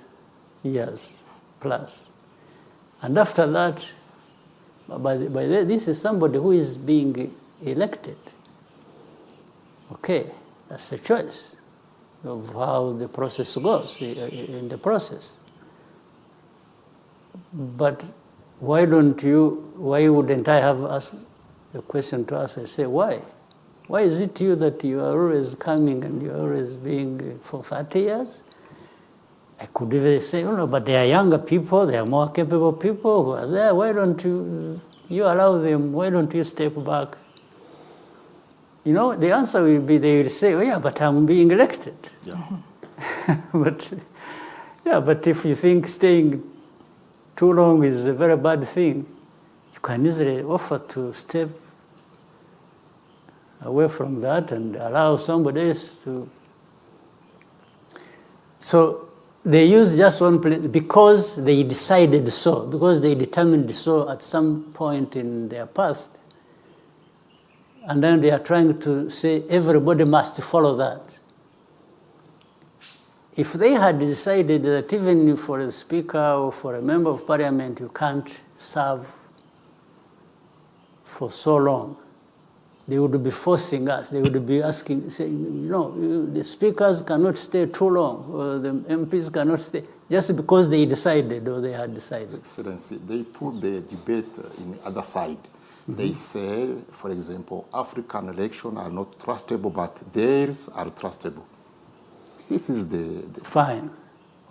years plus. And after that, this is somebody who is being elected. Okay, that's a choice of how the process goes in the process. But why wouldn't I have asked a question to ask? I say, why? Why is it you that you are always coming and you are always being for 30 years? I could even say, oh no, but they are younger people, they are more capable people who are there. Why don't you allow them? Why don't you step back? You know, the answer will be, they will say, oh yeah, but I'm being elected. Yeah. but if you think staying too long is a very bad thing, you can easily offer to step away from that and allow somebody else to. So they use just one place because they decided so, because they determined so at some point in their past. And then they are trying to say everybody must follow that. If they had decided that even for a speaker or for a member of parliament, you can't serve for so long, they would be forcing us. They would be asking, saying, no, the speakers cannot stay too long, or the MPs cannot stay, just because they decided or they had decided. Excellency, they put the debate in the other side. They say, for example, African elections are not trustable, but theirs are trustable. This is the... Fine,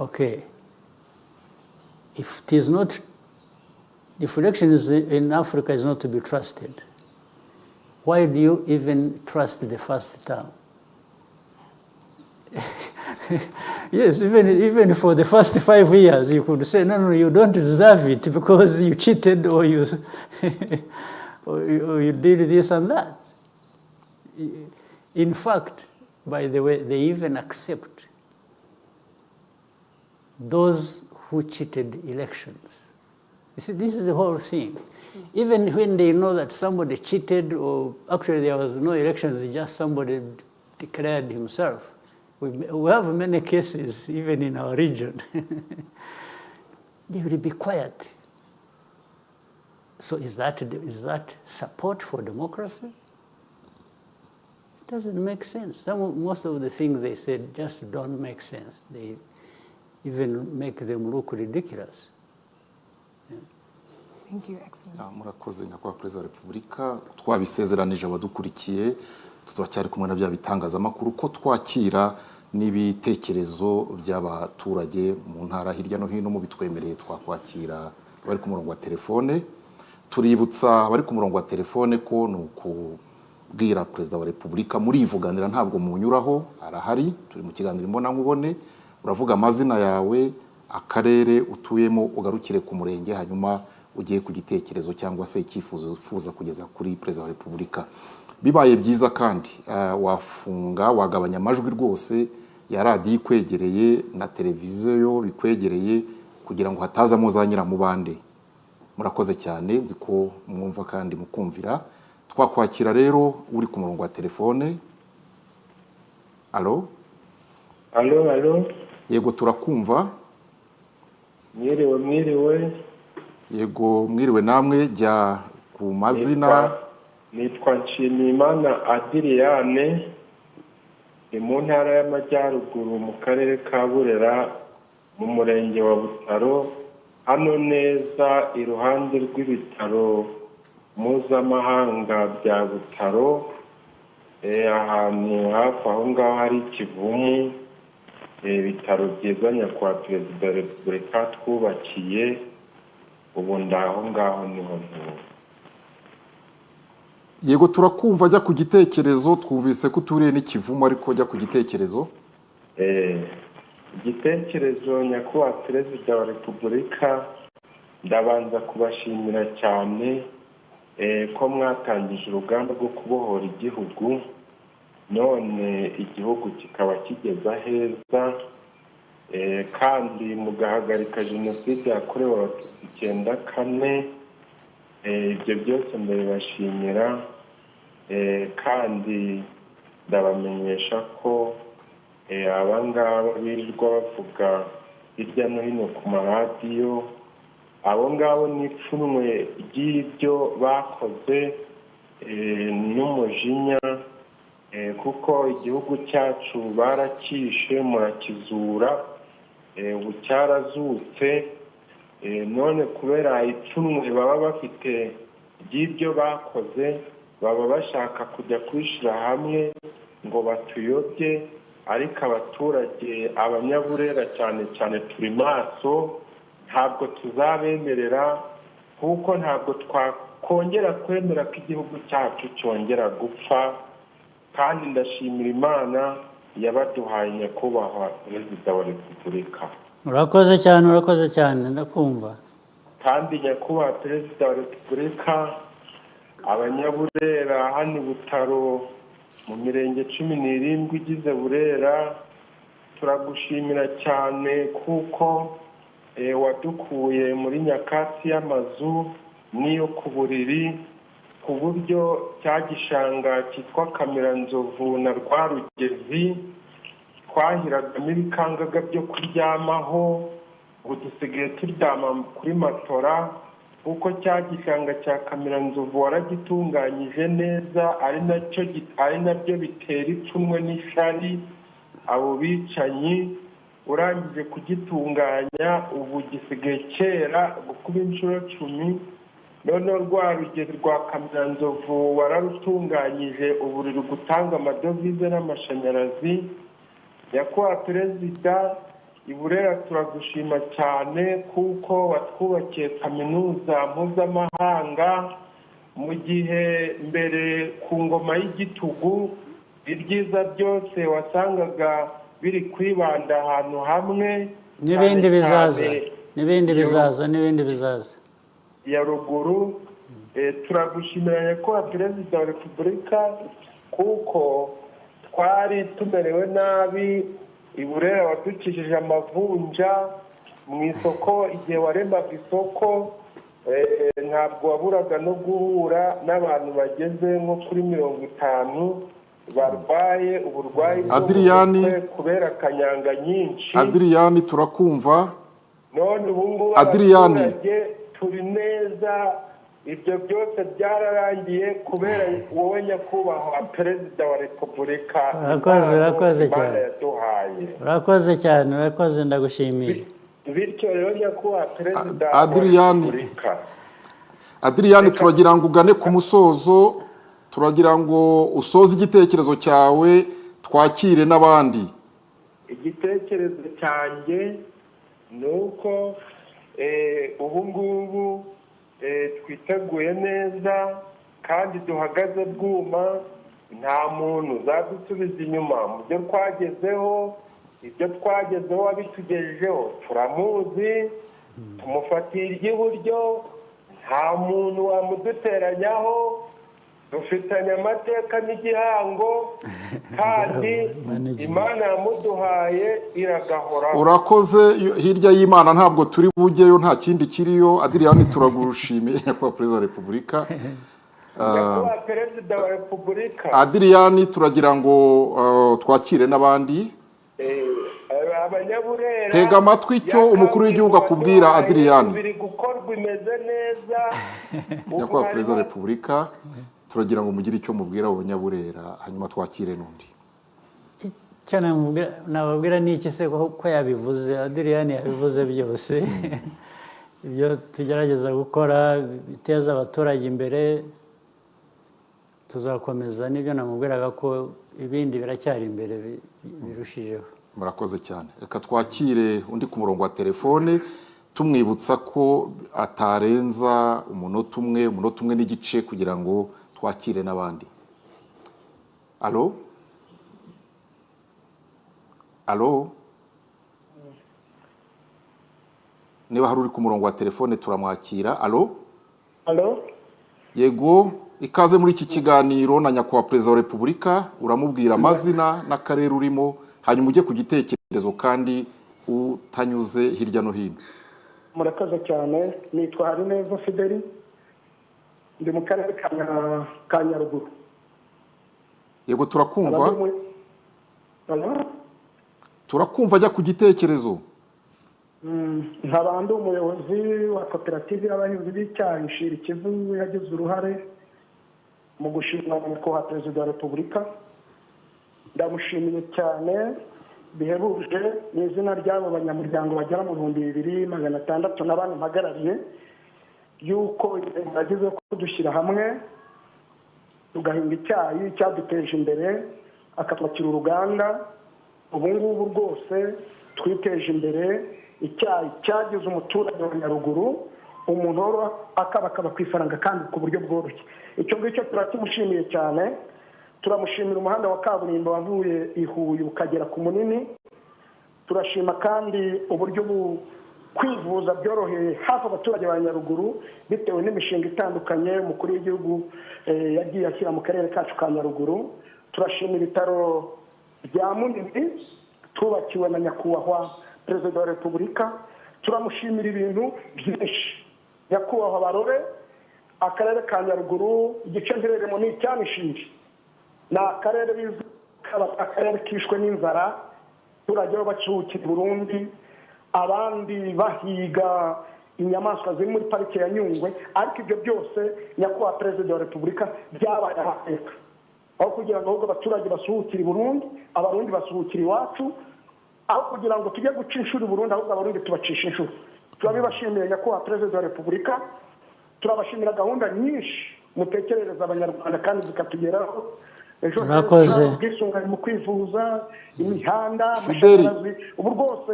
okay. If it is not, if elections in Africa is not to be trusted, why do you even trust the first term? Yes, even for the first 5 years, you could say, no, you don't deserve it because you cheated or you, or you did this and that. In fact, by the way, they even accept those who cheated elections. You see, this is the whole thing. Even when they know that somebody cheated, or actually there was no elections, just somebody declared himself. We have many cases, even in our region. They will be quiet. So is that support for democracy? It doesn't make sense. Most of the things they said just don't make sense. They even make them look ridiculous. Yeah. Thank you, Excellency. Murakoze nyakubahwa Perezida wa Repubulika, twabisezeranije abadukurikiye, turacyari kumwe na bya bitangazamakuru ko twakira n'ibitekerezo by'abaturage mu ntara hirya no hino, mu bitwemereye twakwakira bari ku murongo wa telefone. Tuributsa bari ku murongo wa telefone ko nukubwira Perezida wa Repubulika muri ivuganira ntabwo munyuraho, arahari, turi mu kiganiro imbona nkubone, uravuga amazina yawe, akarere utuyemo, ugarukire ku murenge, hanyuma ugiye ku gitekerezo cyangwa se icyifuzo ufuza kugeza kuri Perezida wa Repubulika. Bibaye byiza kandi wafunga, wagabanya amajwi rwose ya radiyo ikwegereye na televiziyo bikwegereye kugira ngo hatazamo za nyiramubande. Murakoze cyane, nzi ko mwumva kandi mukumvira. Twakwakira rero uri ku murongo wa telefone. Alo? Alo? Yego, turakumva. Mwiriwe. Yego, mwiriwe namwe, jya ku mazina. Nitwa Nshimiyimana Adriyane, mu ntara y'Amajyaruguru mu karere ka Burera mu murenge wa Butaro, hano neza iruhande rw'ibitaro mpuzamahanga bya Butaro, ahantu hafi aho ngaho hari Kivumu, ibitaro byiza nyakubahwa Perezida wa Repubulika twubakiye, ubu ndaho ngaho niho ntuye. Yego, turakumva, jya ku gitekerezo. Twumvise ko uturiye n'Ikivumu, ariko jya ku gitekerezo. Igitekerezo nyakubahwa Perezida wa Repubulika, ndabanza kubashimira cyane ko mwatangije urugamba rwo kubohora igihugu, none igihugu kikaba kigeza heza, kandi mugahagarika jenoside yakorewe Abatutsi 94. Ibyo byose ndabibashimira, kandi ndabamenyesha ko abangaba birirwa bavuga hirya no hino ku maradiyo, abo ngabo n'ipfunwe ry'ibyo bakoze n'umujinya, kuko igihugu cyacu barakishe murakizura, ubu cyarazutse, none kubera ipfunwe baba bafite ry'ibyo bakoze, baba bashaka kujya kwishyira hamwe ngo batuyobye, ariko abaturage, abanyaburera cyane cyane turi maso, ntabwo tuzabemerera, kuko ntabwo twakongera kwemera ko igihugu cyacu cyongera gupfa, kandi ndashimira Imana yabaduhaye nyakubahwa Perezida wa Repubulika. Urakoze cyane, ndakumva. Kandi nyakubahwa Perezida wa Repubulika, abanyaburera hano Butaro mu mirenge 17 igize Burera, turagushimira cyane kuko wadukuye muri nyakatsi y'amazu n'iyo ku buriri, ku buryo cya gishanga cyitwa Kamiranzovu na Rwarugezi twahiragamo ibikangaga byo kuryamaho, ubu dusigaye turyama kuri matora, kuko cya gishanga cya Kamiranzovu waragitunganyije neza, ari nabyo bitera ipfunwe n'ishyari abo bicanyi. Urangije kugitunganya ubu gisigaye kera gukuba inshuro 10. noneho Rwarugezi rwa Kamiranzovu wararutunganyije, ubu ruri gutanga amadovize n'amashanyarazi. Nyakubahwa Perezida, i Burera turagushima cyane kuko watwubakiye kaminuza mpuzamahanga, mu gihe mbere ku ngoma y'igitugu ibyiza byose wasangaga biri kwibanda ahantu hamwe, n'ibindi bizaza ya ruguru. Turagushimira Nyakubahwa Perezida wa Repubulika kuko twari tumerewe nabi. i Burera wadukijije amavunja mu isoko, igihe waremaga isoko ntabwo waburaga no guhura n'abantu bageze nko kuri 50 barwaye uburwayi kubera kanyanga nyinshi. Adriyani turakumva. None ubu ngubu abaturage turi neza, ibyo byose byararangiye kubera wowe Nyakubahwa Perezida wa Repubulika. Urakoze cyane. Urakoze ndagushimiye. Bityo rero Nyakubahwa Perezida wa Repubulika, Adriyani turagira ngo ugane ku musozo, turagira ngo usoze igitekerezo cyawe twakire n'abandi. Igitekerezo cyanjye ni uko ubu ngubu twiteguye neza kandi duhagaze bwuma, nta muntu uzadusubiza inyuma mu byo twagezeho. Ibyo twagezeho wabitugejejeho turamuzi, tumufatiye iry'iburyo, nta muntu wamuduteranyaho, dufitanye amateka n'igihango kandi Imana yamuduhaye iragahoraho. Urakoze. Hirya y'Imana ntabwo turi bujyeyo, nta kindi kiriyo. Adriyani turagushimiye Nyakubahwa Perezida wa Repubulika. Nyakubahwa Perezida wa Repubulika, Adriyani turagira ngo twakire n'abandi. Abanyaburera tega amatwi icyo umukuru w'igihugu akubwira. Adriyani biri gukorwa imeze neza. Nyakubahwa Perezida wa Repubulika, turagira ngo mugire icyo mubwira abanyaburera, hanyuma twakire n'undi. Icyo nababwira ni iki se ko yabivuze? Adriyani yabivuze byose. Ibyo tugerageza gukora biteza abaturage imbere tuzakomeza, n'ibyo namubwiraga ko ibindi biracyari imbere birushijeho. Murakoze cyane. Reka twakire undi ku murongo wa telefone, tumwibutsa ko atarenza umunota umwe n'igice kugira ngo twakire n'abandi. Alo? Niba hari uri ku murongo wa telefone turamwakira. Alo? Yego, ikaze muri iki kiganiro na Nyakubahwa Perezida wa Repubulika. Uramubwira amazina n'akarere urimo, hanyuma ujye ku gitekerezo kandi utanyuze hirya no hino. Murakoze cyane. Nitwa Habineza Fideli, ndi mu karere ka Nyaruguru. Yego turakumva. Turakumva, ajya ku gitekerezo. Nkaba ndi umuyobozi wa koperative y'abahinzi b'icyayi Shira Kivu, yagize uruhare mu gushimira Nyakubahwa Perezida wa Repubulika. Ndamushimiye cyane bihebuje mu izina ry'abo banyamuryango bagera mu 2600 n'abandi mpagarariye, yuko yagize ko dushyira hamwe tugahinga icyayi cyaduteje imbere, akatwakira uruganda. Ubu ngubu rwose twiteje imbere, icyayi cyagize umuturage wa Nyaruguru umuntu akaba ku ifaranga kandi ku buryo bworoshye. Icyo ngicyo turakimushimiye cyane. Turamushimira umuhanda wa kaburimbo wavuye i Huye ukagera ku Munini. Turashima kandi uburyo kwivuza byoroheye hafi abaturage ba Nyaruguru bitewe n'imishinga itandukanye umukuru w'igihugu yagiye ashyira mu karere kacu ka Nyaruguru. Turashimira ibitaro bya Munini tubakiwe na Nyakubahwa Perezida wa Repubulika. Turamushimira ibintu byinshi. Nyakubahwa Barore akarere ka Nyaruguru igice mpereremo ni icyanishije, ni akarere bizwi akarere kishwe n'inzara, abaturage b'abacuruzi Burundi, abandi bahiga inyamaswa ziri muri parike ya Nyungwe, ariko ibyo byose nyakubahwa Perezida wa Repubulika byabaye amateka, aho kugira ngo ahubwo abaturage basuhukire Burundi, abarundi basuhukire iwacu, aho kugira ngo tujye guca inshuro Burundi, ahubwo abarundi tubacisha inshuro. Turabibashimiye nyakubahwa Perezida wa Repubulika, turabashimira gahunda nyinshi mutekerereza abanyarwanda kandi zikatugeraho. Murakoze. Ubwisungane mu kwivuza, imihanda, amashanyarazi, ubu rwose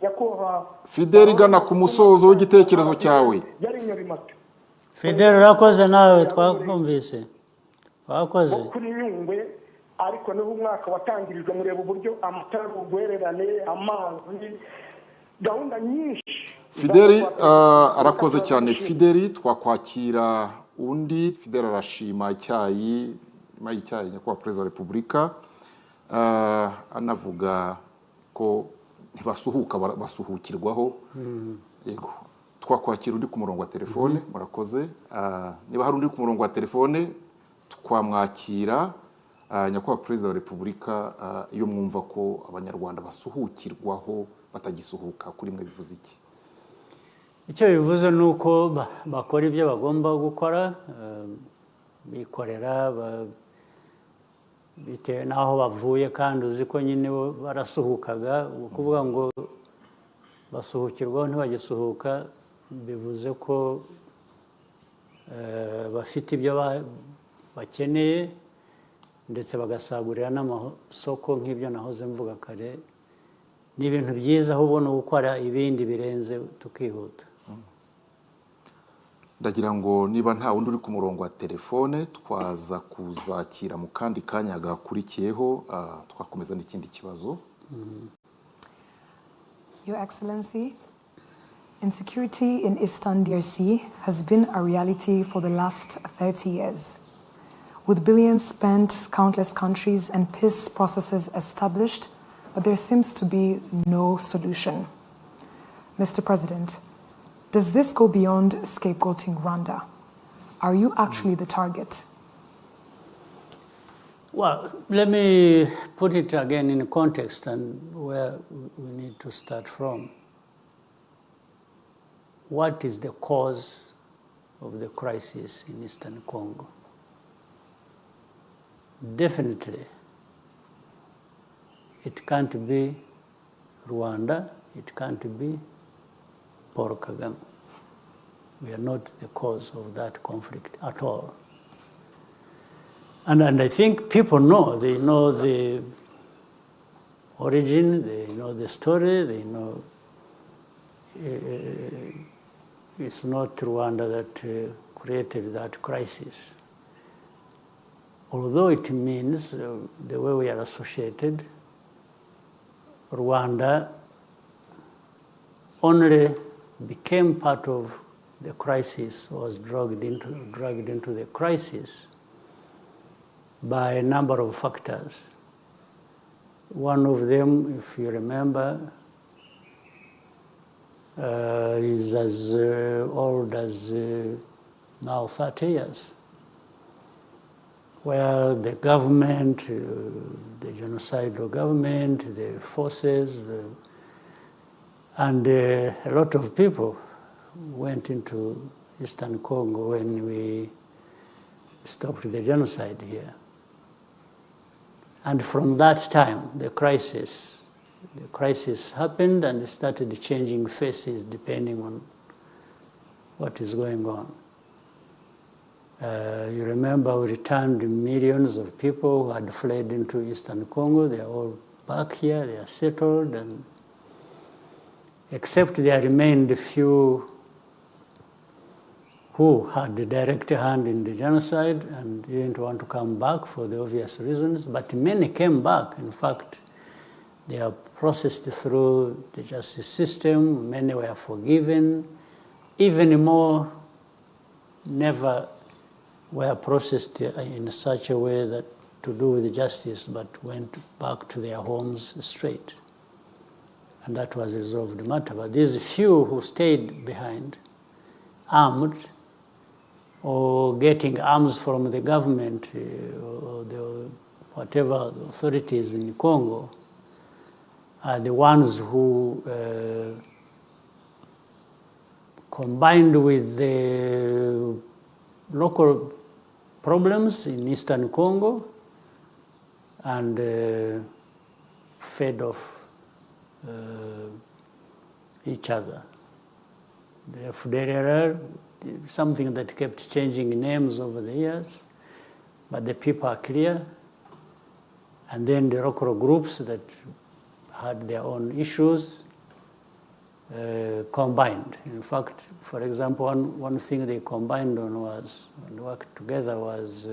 nyakubahwa Fidel, igana ku musozo w'igitekerezo cyawe. yari Nyarimata. Fidel, urakoze nawe, twakumvise. Wakoze. Kuri Nyungwe, ariko niho umwaka watangirijwe, mureba uburyo amatara, ubwererane, amazi, gahunda nyinshi. Fidel arakoze cyane. Fidel, twakwakira undi. Fidel arashima icyayi nyakubahwa Perezida wa Repubulika, anavuga ko ntibasuhuka basuhukirwaho. Yego, twakwakira undi ku murongo wa telefone. Murakoze. Niba hari undi ku murongo wa telefone twamwakira. Nyakubahwa Perezida wa Repubulika, iyo mwumva ko abanyarwanda basuhukirwaho batagisuhuka, kuri mwe bivuze iki? Icyo bivuze ni uko bakora ibyo bagomba gukora, bikorera bitewe n'aho bavuye, kandi uzi ko nyine barasuhukaga. Ukuvuga ngo basuhukirwaho ntibagisuhuka bivuze ko bafite ibyo bakeneye, ndetse bagasagurira n'amasoko nk'ibyo nahoze mvuga kare. Ni ibintu byiza, ahubwo ni gukora ibindi birenze tukihuta. Ndagira ngo niba nta wundi uri ku murongo wa telefone twaza kuzakira mu kandi kanya gakurikiyeho, twakomeza n'ikindi kibazo. Your Excellency, insecurity in Eastern DRC has been a reality for the last 30 years. With billions spent, countless countries and peace processes established, but there seems to be no solution. Mr. President, does this go beyond scapegoating Rwanda? Are you actually the target? Well, let me put it again in context and where we need to start from. What is the cause of the crisis in Eastern Congo? Definitely, it can't be Rwanda, it can't be Paul Kagame. We are not the cause of that conflict at all. And I think people know, they know the origin, they know the story, they know it's not Rwanda that created that crisis. Although it means, the way we are associated, Rwanda only became part of the crisis, was dragged into the crisis by a number of factors. One of them, if you remember, is as old as now 30 years, where the government, the genocidal government, the forces, and a lot of people went into Eastern Congo when we stopped the genocide here. And from that time, the crisis happened and it started changing faces depending on what is going on. You remember we returned millions of people who had fled into Eastern Congo. They are all back here, they are settled, and except there remained a few who had the direct hand in the genocide and didn't want to come back for the obvious reasons, but many came back. In fact, they are processed through the justice system, many were forgiven, even more never were processed in such a way that to do with justice, but went back to their homes straight. And that was resolved the matter. But these few who stayed behind, armed, or getting arms from the government or the whatever authorities in Congo are the ones who, combined with the local problems in eastern Congo, and fed off each other. The FDLR, something that kept changing names over the years, but the people are clear. And then the local groups that had their own issues combined. In fact, for example, one thing they combined on was, and worked together was,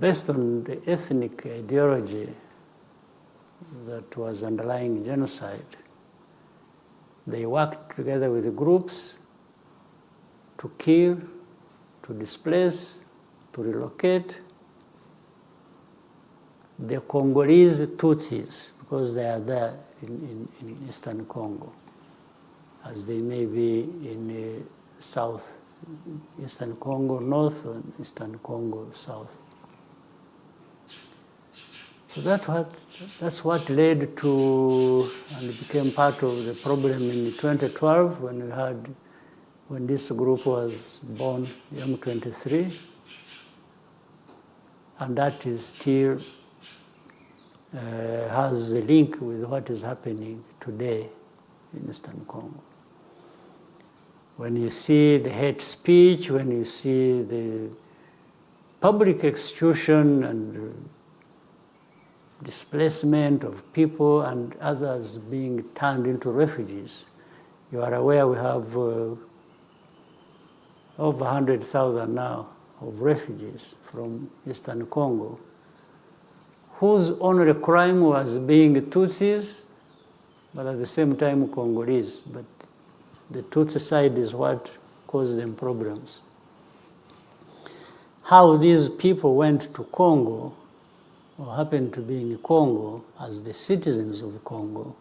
based on the ethnic ideology that was underlying genocide, they worked together with the groups to kill, to displace, to relocate the Congolese Tutsis, because they are there in eastern Congo, as they may be in south, eastern Congo north, or eastern Congo south. So that's what led to, and became part of the problem in 2012 when this group was born, the M23, and that is still has a link with what is happening today in eastern Congo. When you see the hate speech, when you see the public execution and displacement of people and others being turned into refugees, you are aware we have over 100,000 now of refugees from eastern Congo, whose only crime was being Tutsis, but at the same time Congolese. But the Tutsi side is what caused them problems. How these people went to Congo, or happened to be in Congo as the citizens of Congo,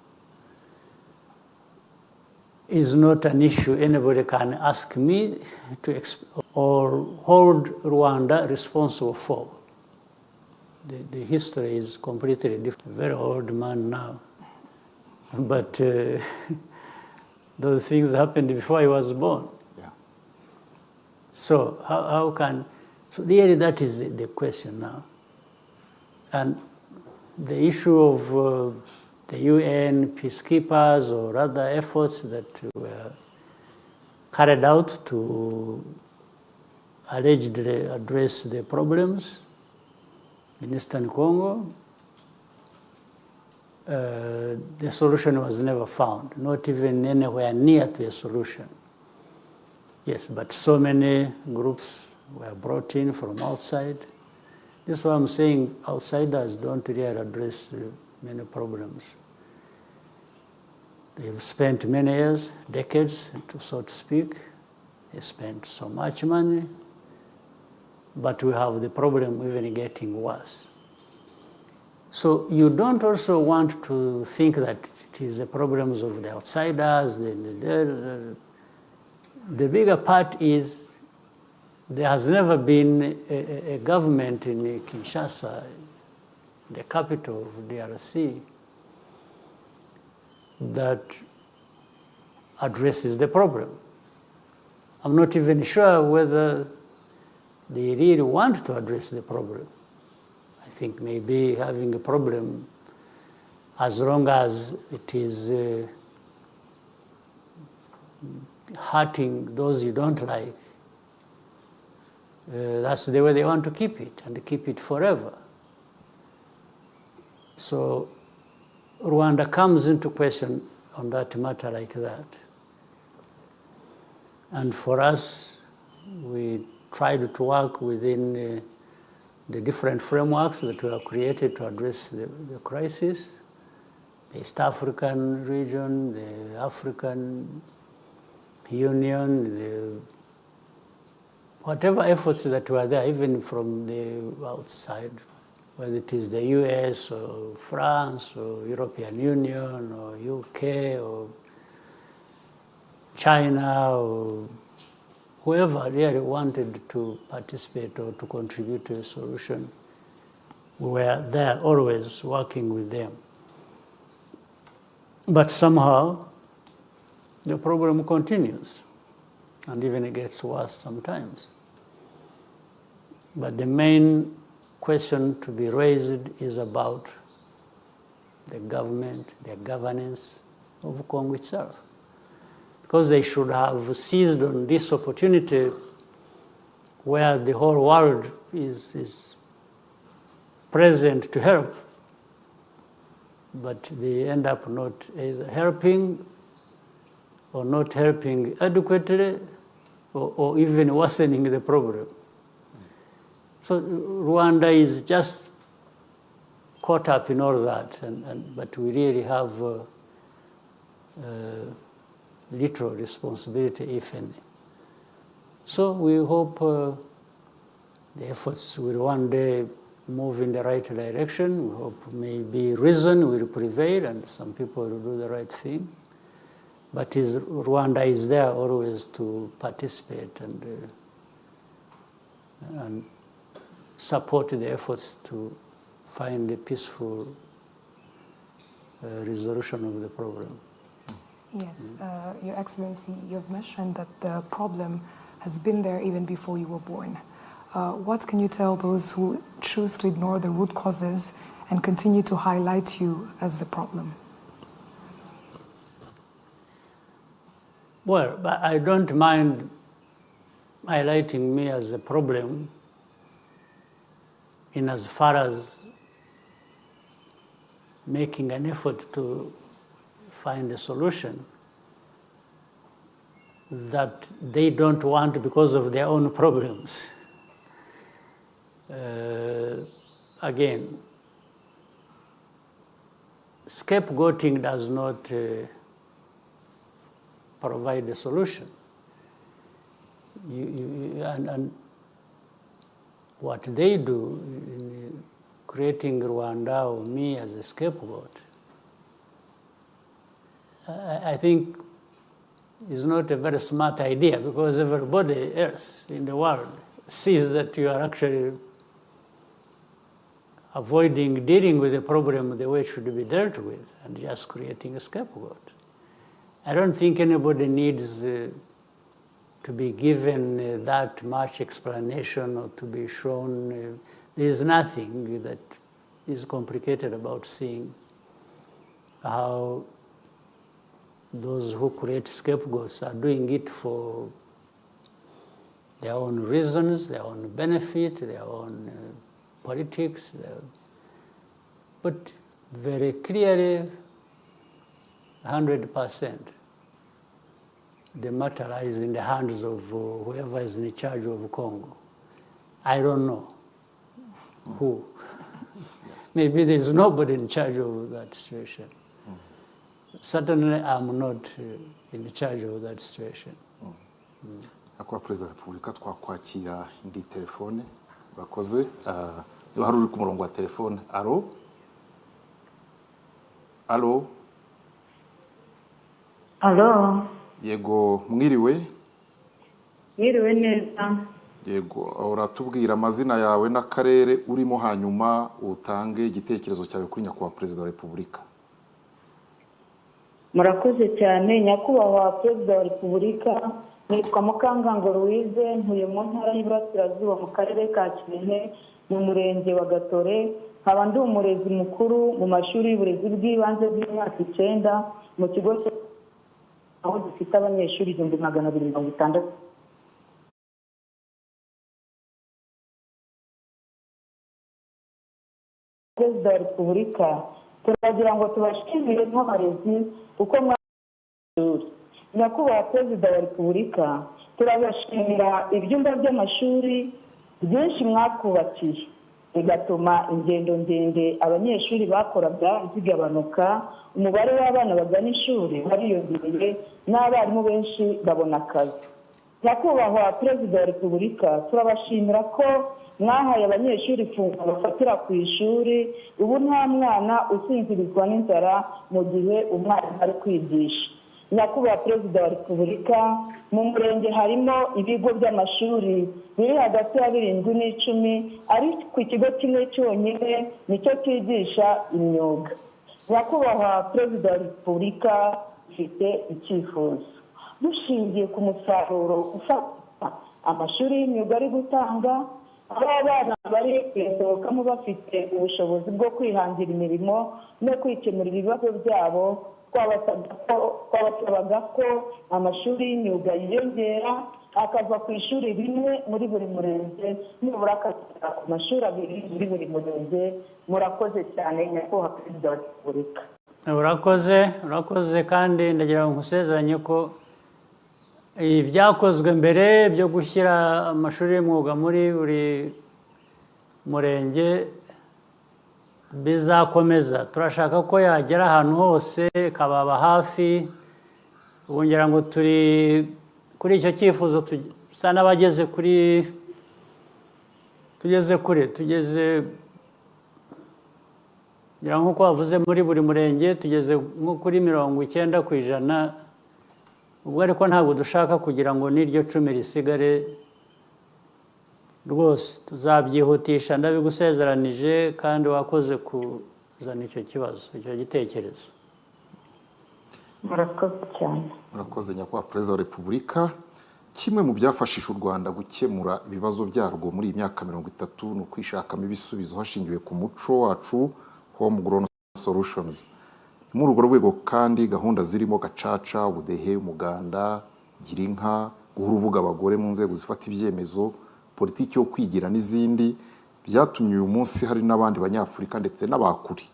is not an issue anybody can ask me to or hold Rwanda responsible for. The history is completely different. Very old man now. But those things happened before I was born. Yeah. So how can, so really that is the question now. And the issue of the UN peacekeepers or other efforts that were carried out to allegedly address the problems in eastern Congo, the solution was never found, not even anywhere near to a solution. Yes, but so many groups were brought in from outside. This is why I'm saying outsiders don't really address many problems. They've spent many years, decades, so to speak. They spent so much money, but we have the problem even getting worse. So you don't also want to think that it is the problems of the outsiders. The bigger part is there has never been a government in Kinshasa, the capital of DRC, that addresses the problem. I'm not even sure whether they really want to address the problem. I think maybe having a problem, as long as it is hurting those you don't like, that's the way they want to keep it, and keep it forever. So Rwanda comes into question on that matter like that. And for us, we tried to work within the different frameworks that were created to address the crisis, the East African region, the African Union, whatever efforts that were there, even from the outside, whether it is the US or France or European Union or UK or China or whoever really wanted to participate or to contribute to a solution, we were there always working with them. But somehow, the problem continues, and even it gets worse sometimes. But the main question to be raised is about the government, the governance of Congo itself. Because they should have seized on this opportunity where the whole world is present to help, but they end up not either helping or not helping adequately, or even worsening the problem. So Rwanda is just caught up in all that, but we really have little responsibility, if any. So we hope the efforts will one day move in the right direction. We hope maybe reason will prevail and some people will do the right thing. But Rwanda is there always to participate and support the efforts to find a peaceful resolution of the problem. Yes, Your Excellency, you've mentioned that the problem has been there even before you were born. What can you tell those who choose to ignore the root causes and continue to highlight you as the problem? Well, I don't mind highlighting me as a problem in as far as making an effort to find a solution that they don't want because of their own problems. Again, scapegoating does not provide a solution. And what they do in creating Rwanda or me as a scapegoat, I think is not a very smart idea, because everybody else in the world sees that you are actually avoiding dealing with the problem the way it should be dealt with and just creating a scapegoat. I don't think anybody needs to be given that much explanation or to be shown. There is nothing that is complicated about seeing how those who create scapegoats are doing it for their own reasons, their own benefit, their own politics. But very clearly, 100%, the matter lies in the hands of whoever is in charge of Congo. I don't know who. Maybe there's nobody in charge of that situation. Certainly, I'm not in charge of that situation. Akwa Perezida wa Repubulika twakwakira indi telefone bakoze yo hari uri ku murongo wa telefone. Alo alo alo yego mwiriwe mwiriwe neza yego uratubwira amazina yawe n'akarere urimo hanyuma utange igitekerezo cyawe kuri nyakubahwa Perezida wa Repubulika. Murakoze cyane nyakubahwa Perezida wa Repubulika. Nitwa Mukangango Louise, ntuye mu ntara y'Iburasirazuba mu karere ka Kirehe mu murenge wa Gatore. Nkaba ndi umurezi mukuru mu mashuri y'uburezi bw'ibanze bw'imyaka 9 mu kigo aho dufite abanyeshuri 260. Perezida wa Repubulika, turagira ngo tubashimire nk'abarezi uko mwashuri. Nyakubahwa Perezida wa Repubulika, turabashimira ibyumba by'amashuri byinshi mwakubakiye, bigatuma ingendo ndende abanyeshuri bakoraga zigabanuka, umubare w'abana bagana ishuri wariyongereye n'abarimu benshi babona akazi. Nyakubahwa Perezida wa Repubulika, turabashimira ko mwahaye abanyeshuri ifunguro bafatira ku ishuri, ubu nta mwana usinzirizwa n'inzara mu gihe umwarimu ari kwigisha. nyakubahwa perezida wa repubulika mu murenge harimo ibigo by'amashuri biri hagati ya 7 n'10 ariko ikigo kimwe cyonyine nicyo cyigisha imyuga. Nyakubahwa perezida wa repubulika ifite icyifuzo dushingiye ku musaruro ufata amashuri y'imyuga ari gutanga, abana bari kuyasohokamo bafite ubushobozi bwo kwihangira imirimo no kwikemura ibibazo byabo. Twabasabaga ko amashuri y'imyuga yiyongera akava ku ishuri rimwe muri buri murenge nibura akagera ku mashuri 2 muri buri murenge. Murakoze cyane nyakubahwa perezida wa repubulika. urakoze kandi ndagira ngo nkusezeranye ko ibyakozwe mbere byo gushyira amashuri y'umwuga muri buri murenge bizakomeza. Turashaka ko yagera ahantu hose kababa hafi. Ubu ngira ngo turi kuri icyo cyifuzo dusa n'abageze tugeze ngira nk'uko wavuze muri buri murenge tugeze nko kuri 90%. ubwo ariko ntabwo dushaka kugira ngo n'iryo 10 risigare rwose. Tuzabyihutisha ndabigusezeranije kandi wakoze kuzana icyo kibazo, icyo gitekerezo. Murakoze cyane. Murakoze nyakubahwa perezida wa repubulika. Kimwe mu byafashije u Rwanda gukemura ibibazo byarwo muri iyi myaka 30 ni ukwishakamo ibisubizo hashingiwe ku muco wacu, homegrown solutions. Muri urwo rwego kandi gahunda zirimo gacaca, ubudehe, umuganda, girinka, guha urubuga abagore mu nzego zifata ibyemezo, politiki yo kwigira n'izindi byatumye uyu munsi hari n'abandi banyafurika ndetse n'abakuri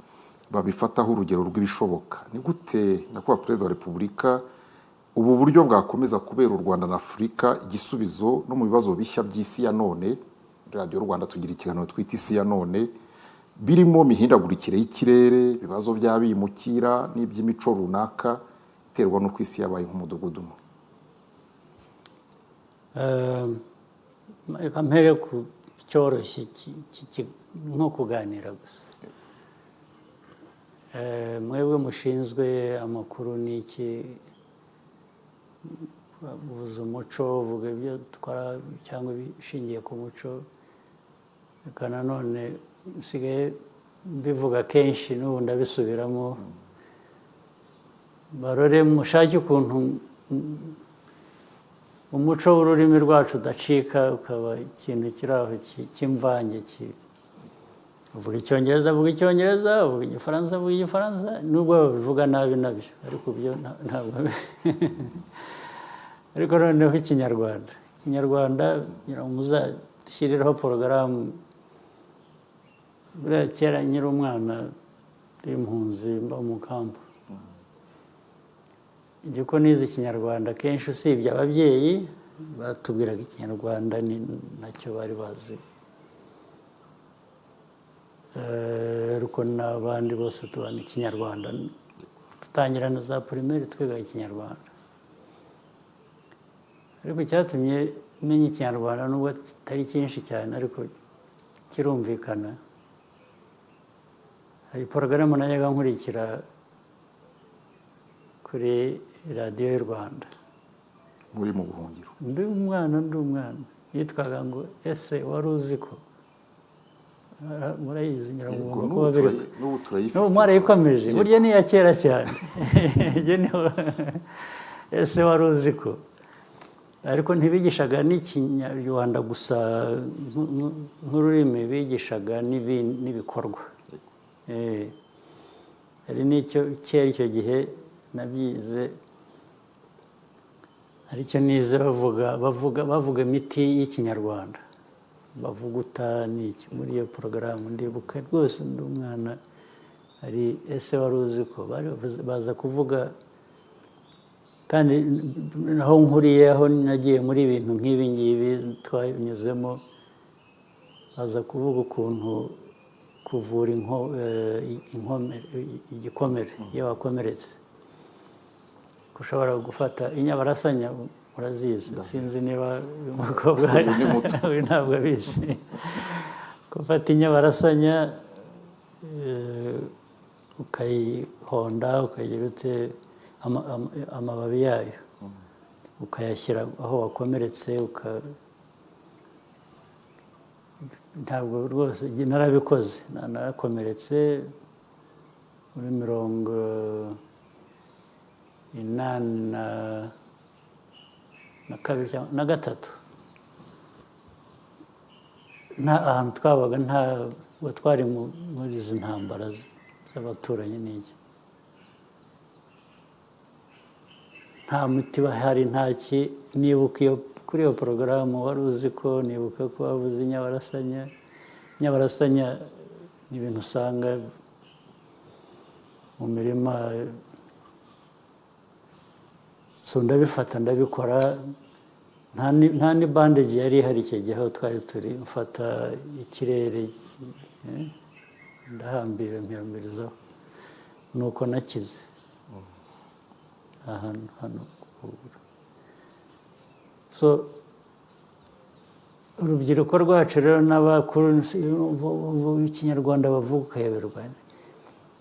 babifataho urugero rw'ibishoboka. Ni gute nyakubahwa perezida wa repubulika ubu buryo bwakomeza kubera u Rwanda na Afurika igisubizo no mu bibazo bishya by'isi ya none? Radio Rwanda tugira ikiganiro twita isi ya none birimo mihindagurikire y'ikirere, ibibazo by'abimukira n'iby'imico runaka iterwa no kwisi yabaye nk'umudugudu. Reka mpere ku cyoroshye nko kuganira gusa. Mwebwe mushinzwe amakuru n'iki, uvuze umuco, uvuga ibyo twara cyangwa bishingiye ku muco. Reka nanone usigaye bivuga kenshi n'ubu ndabisubiramo. Barore mushake ukuntu umuco w'ururimi rwacu udacika ukaba ikintu kiri aho cy'imvange. Uvuga icyongereza avuga icyongereza, uvuga igifaransa avuga igifaransa, nubwo babivuga nabi nabyo ariko byo ntabwo. Ariko noneho ikinyarwanda muzashyiriraho porogaramu. Buriya kera nyiri umwana w'impunzi mba mu kampu, igiko nize ikinyarwanda kenshi usibye ababyeyi batubwiraga ikinyarwanda ni nacyo bari bazi. Ariko n'abandi bose tubana ikinyarwanda, dutangira na za primaire twiga ikinyarwanda. Ariko cyatumye menya ikinyarwanda nubwo kitari cyinshi cyane ariko kirumvikana. Hari porogaramu najyaga nkurikira kuri radiyo y'u Rwanda. Muri mu buhungiro. Ndi umwana yitwaga ngo ese wari uzi ko. Murayizi nyiragongo ko babiri. N'ubu mwarayikomeje. Burya ni iya kera cyane. Ese wari uzi ko. Ariko ntibigishaga n'ikinyarwanda gusa nk'ururimi, bigishaga n'ibikorwa. Hari n'icyo kera icyo gihe nabyize, aricyo nize bavuga imiti y'ikinyarwanda, bavuguta n'iki muri iyo porogaramu. Ndibuka rwose ndi umwana, hari ese wari uzi ko baza kuvuga. Kandi naho nkuriye, aho nagiye muri ibintu nk'ibi ngibi twanyuzemo, baza kuvuga ukuntu kuvura igikomere iyo wakomeretse, ushobora gufata inyabarasanya. Murazizi, sinzi niba umukobwa we ntabwo abizi. Gufata inyabarasanya ukayihonda, ukagira ute amababi yayo ukayashyira aho wakomeretse ntabwo rwose narabikoze narakomeretse muri 1983 nta ahantu twabaga ntabwo twari muri izi ntambara z'abaturanyi n'iki nta muti bahari ntaki nibuka kuri iyo porogaramu wari uzi ko nibuka ko wabuze nyabarasanya ni ibintu usanga mu mirima so ndabifata ndabikora nta ni bandage yari ihari icyo gihe aho twari turi mfata ikirere ndahambira mpiyambirizaho nuko nakize hano so urubyiruko rwacu rero n'abakuru ikinyarwanda bavuga ukayoberwa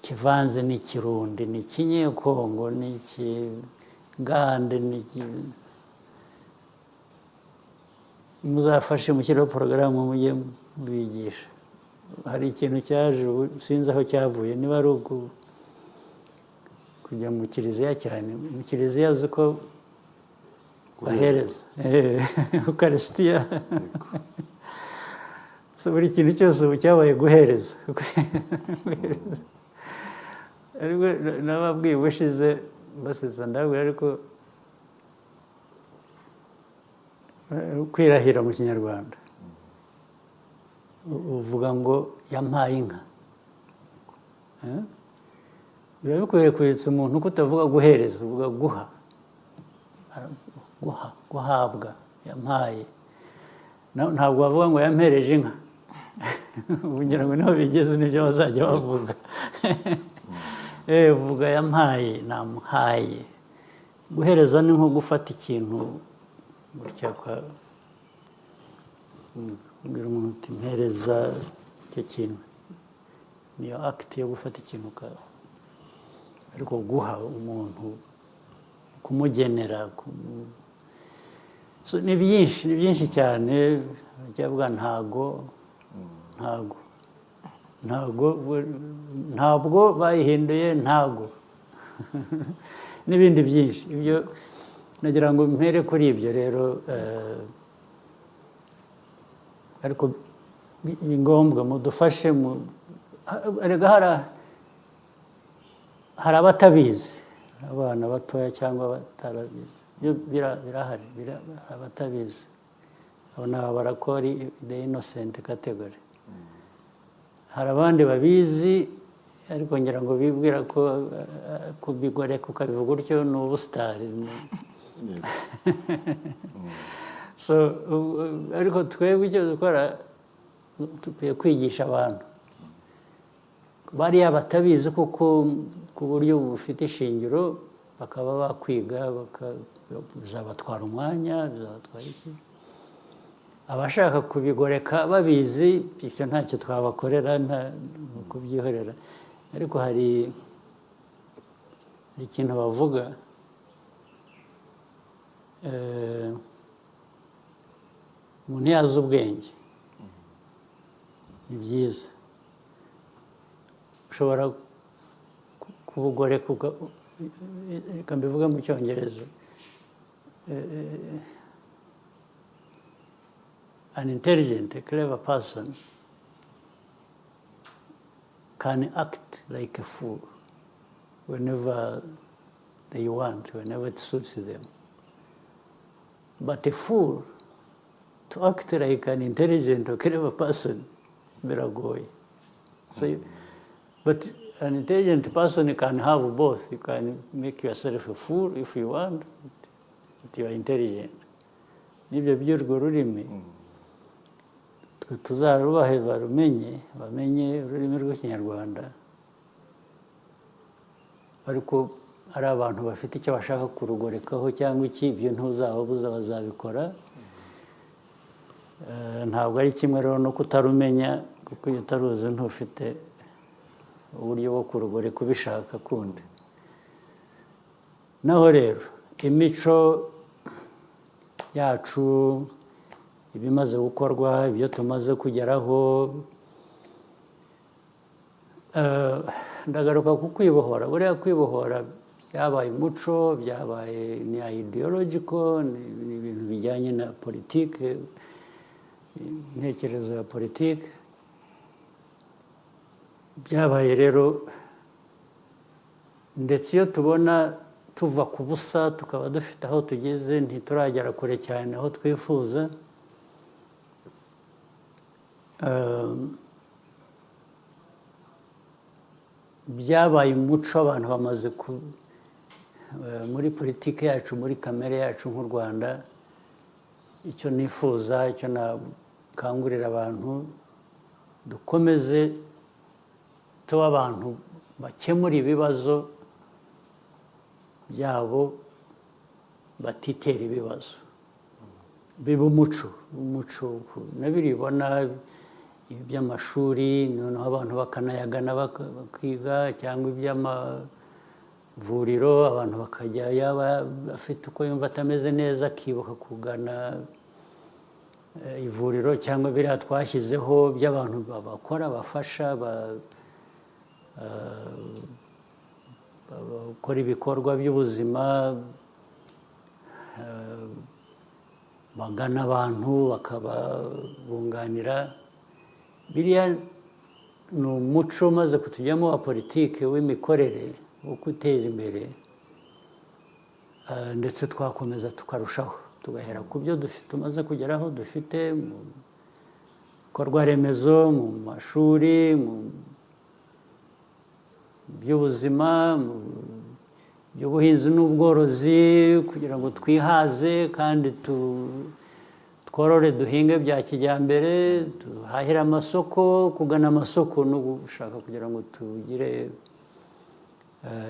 kivanze n'ikirundi n'ikinyekongo n'ikigande muzafashe mushyiraho porogaramu mujye mubigisha hari ikintu cyaje sinzi aho cyavuye niba ari kujya mu kiliziya cyane mu kiliziya uzi ko bahereza ukarisitiya so buri kintu cyose ubu cyabaye guhereza ariko nababwiye ubushize basesa ndabwira ariko kwirahira mu kinyarwanda uvuga ngo yampaye inka biba bikwiriye kwibutsa umuntu ko utavuga guhereza uvuga guhabwa yampaye ntabwo bavuga ngo yampereje inka kugira ngo niho bigeze n'ibyo bazajya bavuga vuga yampaye namuhaye guhereza ni nko gufata ikintu gutya kubwira umuntu uti mpereza icyo kintu niyo akiti yo gufata ikintu ariko guha umuntu kumugenera ni byinshi cyane byavuga ntabwo bayihinduye ntabwo n'ibindi byinshi ibyo nagira ngo mpere kuri ibyo rero ariko ni ngombwa mudufashe hari abatabizi abana batoya cyangwa batarabizi birahari abatabizi abo ni abarakori the innocent category hari abandi babizi ariko ngira ngo bibwira ko kubigoreka ukabivuga utyo ni ubusitari so ariko twebwe icyo dukora dukwiye kwigisha abantu bariya batabizi kuko ku buryo bufite ishingiro bakaba bakwiga bizabatwara umwanya bizabatwara iki abashaka kubigoreka babizi icyo ntacyo twabakorera nta kubyihorera ariko hari ikintu bavuga umuntu yazi ubwenge ni byiza ushobora kubugoreka reka mbivuga mu cyongereza an intelligent, a clever person can act like a fool whenever they want, whenever it suits them. But a fool, to act like an intelligent or clever person, biragoye. So, but an intelligent person can have both. You can make yourself a fool if you want, but you are intelligent. Nibyo by'urwo rurimi tuzarubahe bamenye ururimi rw'ikinyarwanda ariko ari abantu bafite icyo bashaka kurugorekaho cyangwa iki ibyo ntuzababuza bazabikora ntabwo ari kimwe rero no kutarumenya kuko iyo utaruzi ntufite uburyo bwo kurugoreka ubishaka kundi naho rero imico yacu, ibimaze gukorwa, ibyo tumaze kugeraho, ndagaruka ku kwibohora. Buriya kwibohora byabaye umuco, byabaye ni ideological, ni ibintu bijyanye na politike, intekerezo ya politike. Byabaye rero, ndetse iyo tubona tuva ku busa tukaba dufite aho tugeze, ntituragera kure cyane aho twifuza. Byabaye umuco, abantu bamaze muri politiki yacu, muri kamere yacu nk'u Rwanda. Icyo nifuza, icyo nakangurira abantu, dukomeze tuba abantu bakemura ibibazo byabo, batitera ibibazo. Biba umuco nabiribona iby'amashuri, noneho abantu bakanayagana bakiga, cyangwa iby'amavuriro, abantu bakajya, yaba afite uko yumva atameze neza akibuka kugana ivuriro, cyangwa biriya twashyizeho by'abantu bakora, bafasha, bakora ibikorwa by'ubuzima, bagana abantu bakababunganira. Biriya ni umuco umaze kutujyamo wa politiki w'imikorere, wo guteza imbere, ndetse twakomeza tukarushaho, tugahera ku byo tumaze kugeraho, dufite mu bikorwa remezo, mu mashuri, mu by'ubuzima, mu by'ubuhinzi n'ubworozi, kugira ngo twihaze kandi tworore, duhinge bya kijyambere, duhahire amasoko. Kugana amasoko no gushaka kugira ngo tugire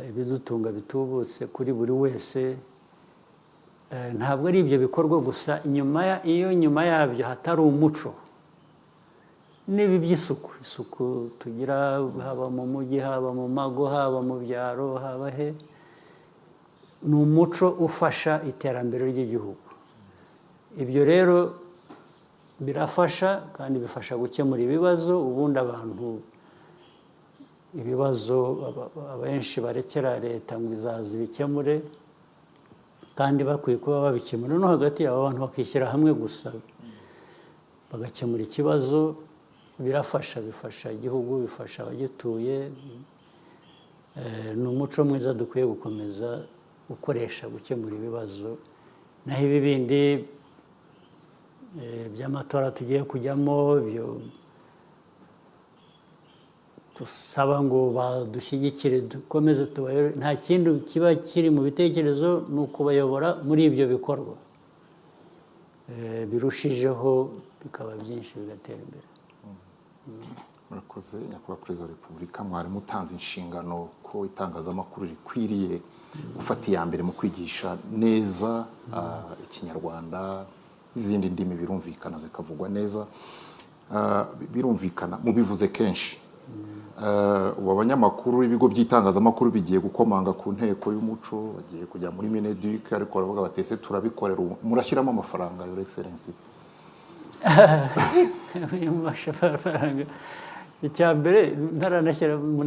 ibidutunga bitubutse kuri buri wese. Ntabwo ari ibyo bikorwa gusa, iyo nyuma yabyo hatari umuco, n'ibi by'isuku, isuku tugira, haba mu mujyi, haba mu mago, haba mu byaro, haba he, ni umuco ufasha iterambere ry'igihugu. Ibyo rero birafasha, kandi bifasha gukemura ibibazo. Ubundi abantu, ibibazo abenshi barekera leta ngo izaza ibikemure, kandi bakwiye kuba babikemura no hagati y'abo bantu, bakishyira hamwe gusa bagakemura ikibazo. Birafasha, bifasha igihugu, bifasha abagituye. Ni umuco mwiza dukwiye gukomeza gukoresha gukemura ibibazo. Naho ibi bindi by'amatora tugiye kujyamo, byo dusaba ngo badushyigikire, dukomeze tubayobore, nta kindi kiba kiri mu bitekerezo, ni ukubayobora muri ibyo bikorwa birushijeho, bikaba byinshi, bigatera imbere. Murakoze nyakubahwa Perezida wa Repubulika, mwari mutanze inshingano ko itangazamakuru rikwiriye gufata iya mbere mu kwigisha neza Ikinyarwanda, izindi ndimi birumvikana zikavugwa neza. Birumvikana, mubivuze kenshi. Ubu abanyamakuru, ibigo by'itangazamakuru bigiye gukomanga ku nteko y'umuco, bagiye kujya muri Mineduc, ariko baravuga bati ese turabikorera, murashyiramo amafaranga, Your Excellency? Amafaranga, icya mbere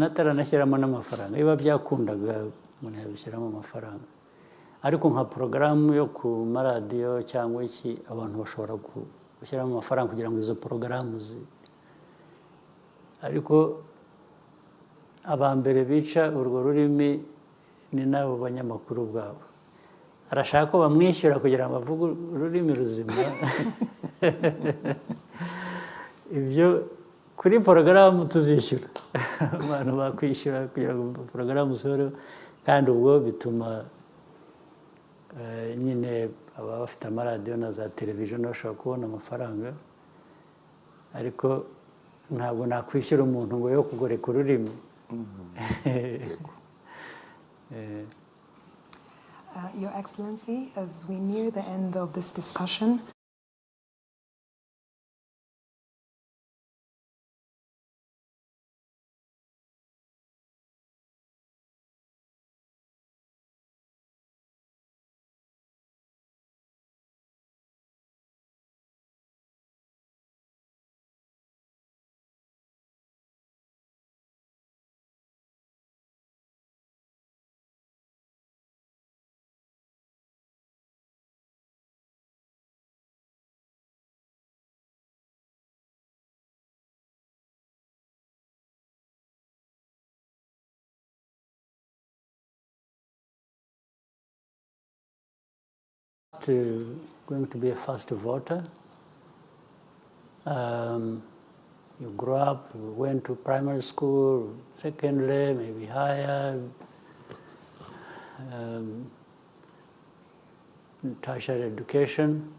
ataranashyiramo n'amafaranga. Biba byakundaga umuntu yabishyiramo amafaranga, ariko nka porogaramu yo ku maradiyo cyangwa iki, abantu bashobora gushyiramo amafaranga kugira ngo izo porogaramu ariko aba mbere bica urwo rurimi ni n'abo banyamakuru ubwabo. Arashaka ko bamwishyura kugira ngo avuge ururimi ruzima. Ibyo kuri porogaramu tuzishyura, abantu bakwishyura kugira ngo porogaramu isohoreho, kandi ubwo bituma nyine ababa bafite amaradiyo na za televiziyo bashobora kubona amafaranga. Ariko ntabwo nakwishyura umuntu ngo yo kugoreka ururimi. Your Excellency, as we near the end of this discussion, going to be a first voter. You grew up, you went to primary school, secondary, maybe higher, tertiary education.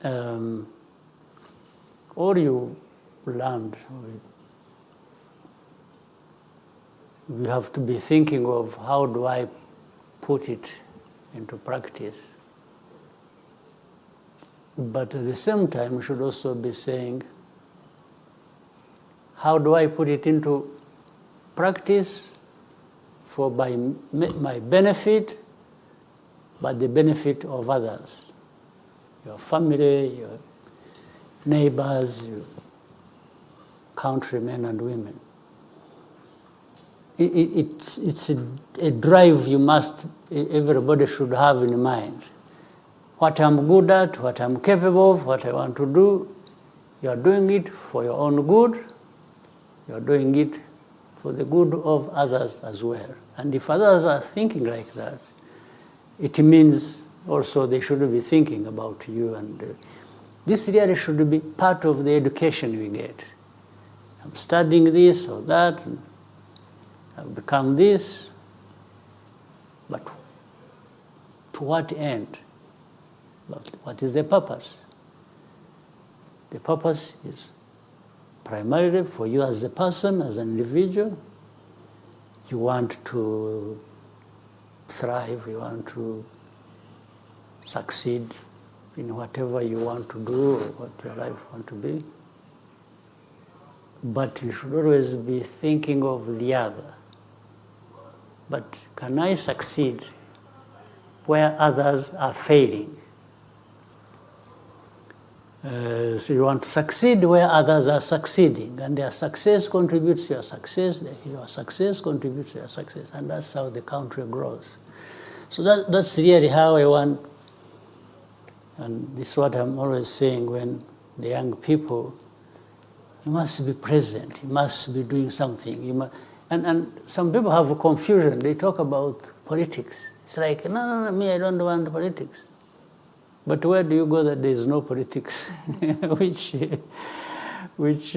All you learned, you have to be thinking of how do I put it into practice. But at the same time, we should also be saying, how do I put it into practice for my benefit, but the benefit of others, your family, your neighbors, your countrymen and women. It's a drive everybody should have in mind. What I'm good at, what I'm capable of, what I want to do, you're doing it for your own good, you're doing it for the good of others as well. And if others are thinking like that, it means also they should be thinking about you. And this really should be part of the education we get. I'm studying this or that, and I've become this, but to what end? But what is the purpose? The purpose is primarily for you as a person, as an individual. You want to thrive, you want to succeed in whatever you want to do or what your life want to be. But you should always be thinking of the other. But can I succeed where others are failing? So you want to succeed where others are succeeding, and their success contributes to your success contributes to your success, and that's how the country grows. So that's really how I want, and this is what I'm always saying when the young people, you must be present, you must be doing something. And some people have confusion, they talk about politics. It's like, no, me, I don't want politics. But where do you go that there is no politics? Which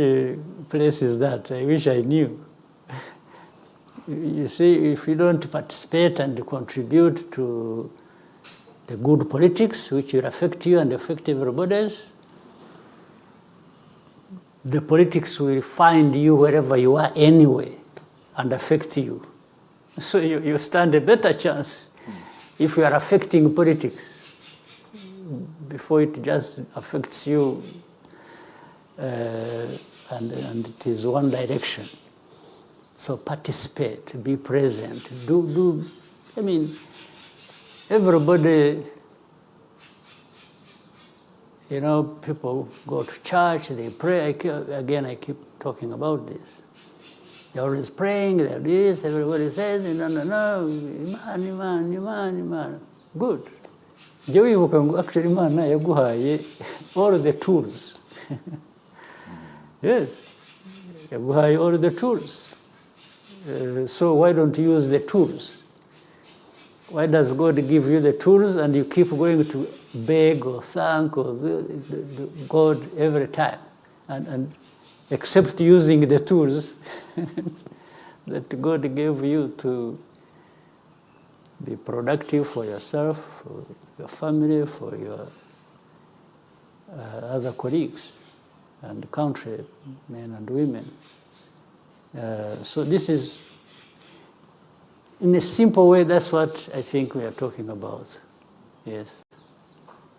place is that? I wish I knew. You see, if you don't participate and contribute to the good politics, which will affect you and affect everybody else, the politics will find you wherever you are anyway and affect you. So you stand a better chance if you are affecting politics before it just affects you and it is one direction. So participate, be present, do. I mean, everybody, people go to church, they pray. I keep talking about this. They're always praying, they're this, everybody says, no, Iman. Good. Actually, Imana yaguhaye all the tools. Yes, yaguhaye all the tools. So why don't you use the tools? Why does God give you the tools and you keep going to beg or thank or God every time? And except using the tools that God gave you to be productive for yourself, for your family, for your other colleagues and country, men and women. So this is, in a simple way, that's what I think we are talking about. Yes.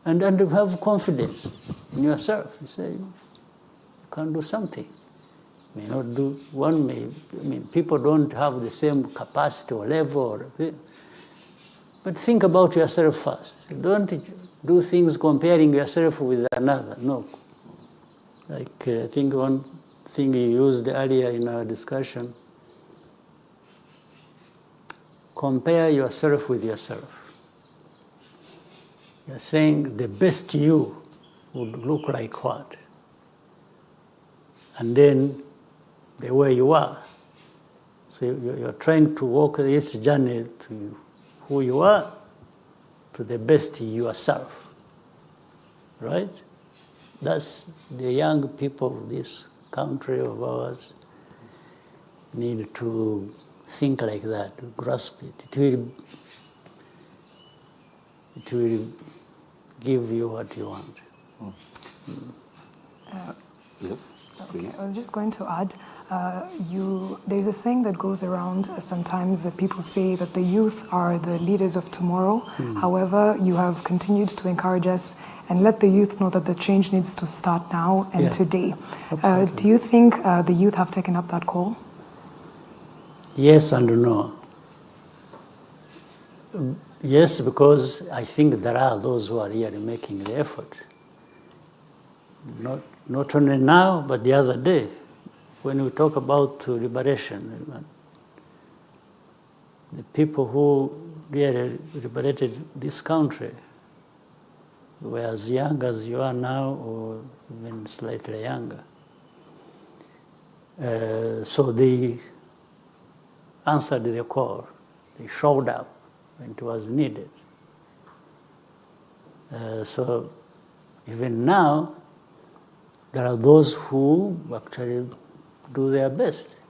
And to have confidence in yourself. You say, you can do something. May not do, people don't have the same capacity or level, but think about yourself first. Don't do things comparing yourself with another, no. Like, I think one thing you used earlier in our discussion, compare yourself with yourself. You're saying the best you would look like what? And then the way you are. So you're trying to walk this journey to who you are, to the best yourself, right? That's the young people of this country of ours need to think like that, to grasp it. It will give you what you want. Yes, please. I was just going to add, there's a saying that goes around sometimes that people say that the youth are the leaders of tomorrow. However, you have continued to encourage us and let the youth know that the change needs to start now and today. Do you think the youth have taken up that call? Yes and no. Yes, because I think there are those who are really making the effort. Not only now, but the other day, when we talk about liberation, the people who really liberated this country were as young as you are now, or even slightly younger. So they answered the call. They showed up when it was needed. So even now, there are those who actually do their best.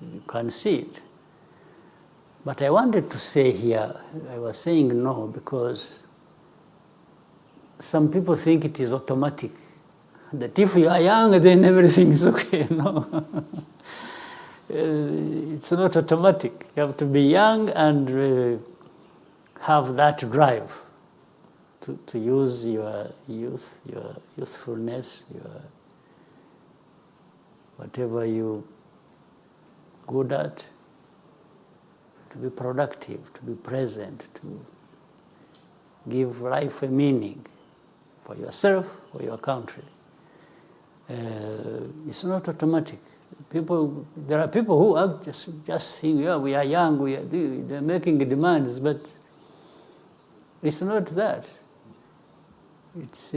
You can see it. But I wanted to say here, I was saying no because some people think it is automatic. That if you are young, then everything is okay. No. It's not automatic. You have to be young and have that drive to use your youth, your youthfulness, your whatever you're good at, to be productive, to be present, to give life a meaning for yourself or your country. It's not automatic. There are people who are just think, yeah, we are young, they're making demands, but it's not that. It's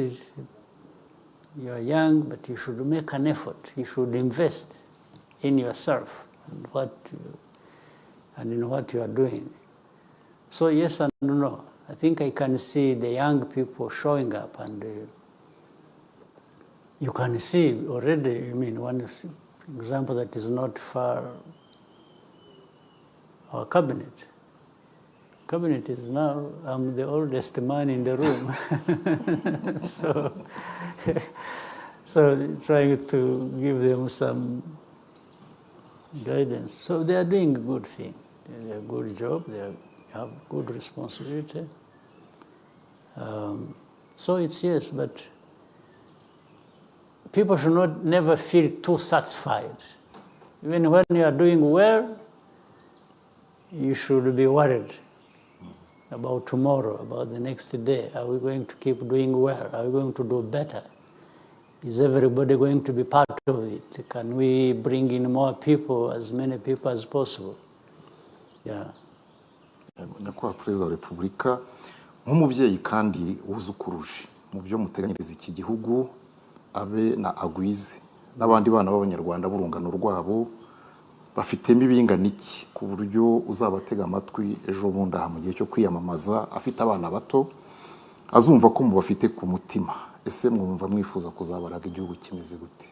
you are young, but you should make an effort. You should invest in yourself and in what you are doing. So yes and no. I think I can see the young people showing up, and you can see already, one example that is not far, our cabinet. Cabinet is now, I'm the oldest man in the room. so trying to give them some guidance. So they are doing a good thing. They do a good job. They have good responsibility. So it's yes, but people should never feel too satisfied. Even when you are doing well, you should be worried about tomorrow, about the next day. Are we going to keep doing well? Are we going to do better? Is everybody going to be part of it? Can we bring in more people, as many people as possible? Yeah. Nyakubahwa Perezida wa Repubulika, nk'umubyeyi kandi wuzukuruje mu byo muteganyiriza iki gihugu, abe na agwize n'abandi bana b'Abanyarwanda b'urungano rwabo bafitemo ibingana iki ku buryo uzabatega amatwi ejo bundi aha mu gihe cyo kwiyamamaza afite abana bato azumva ko mubafite ku mutima. Ese mwumva mwifuza kuzabaraga igihugu kimeze gute?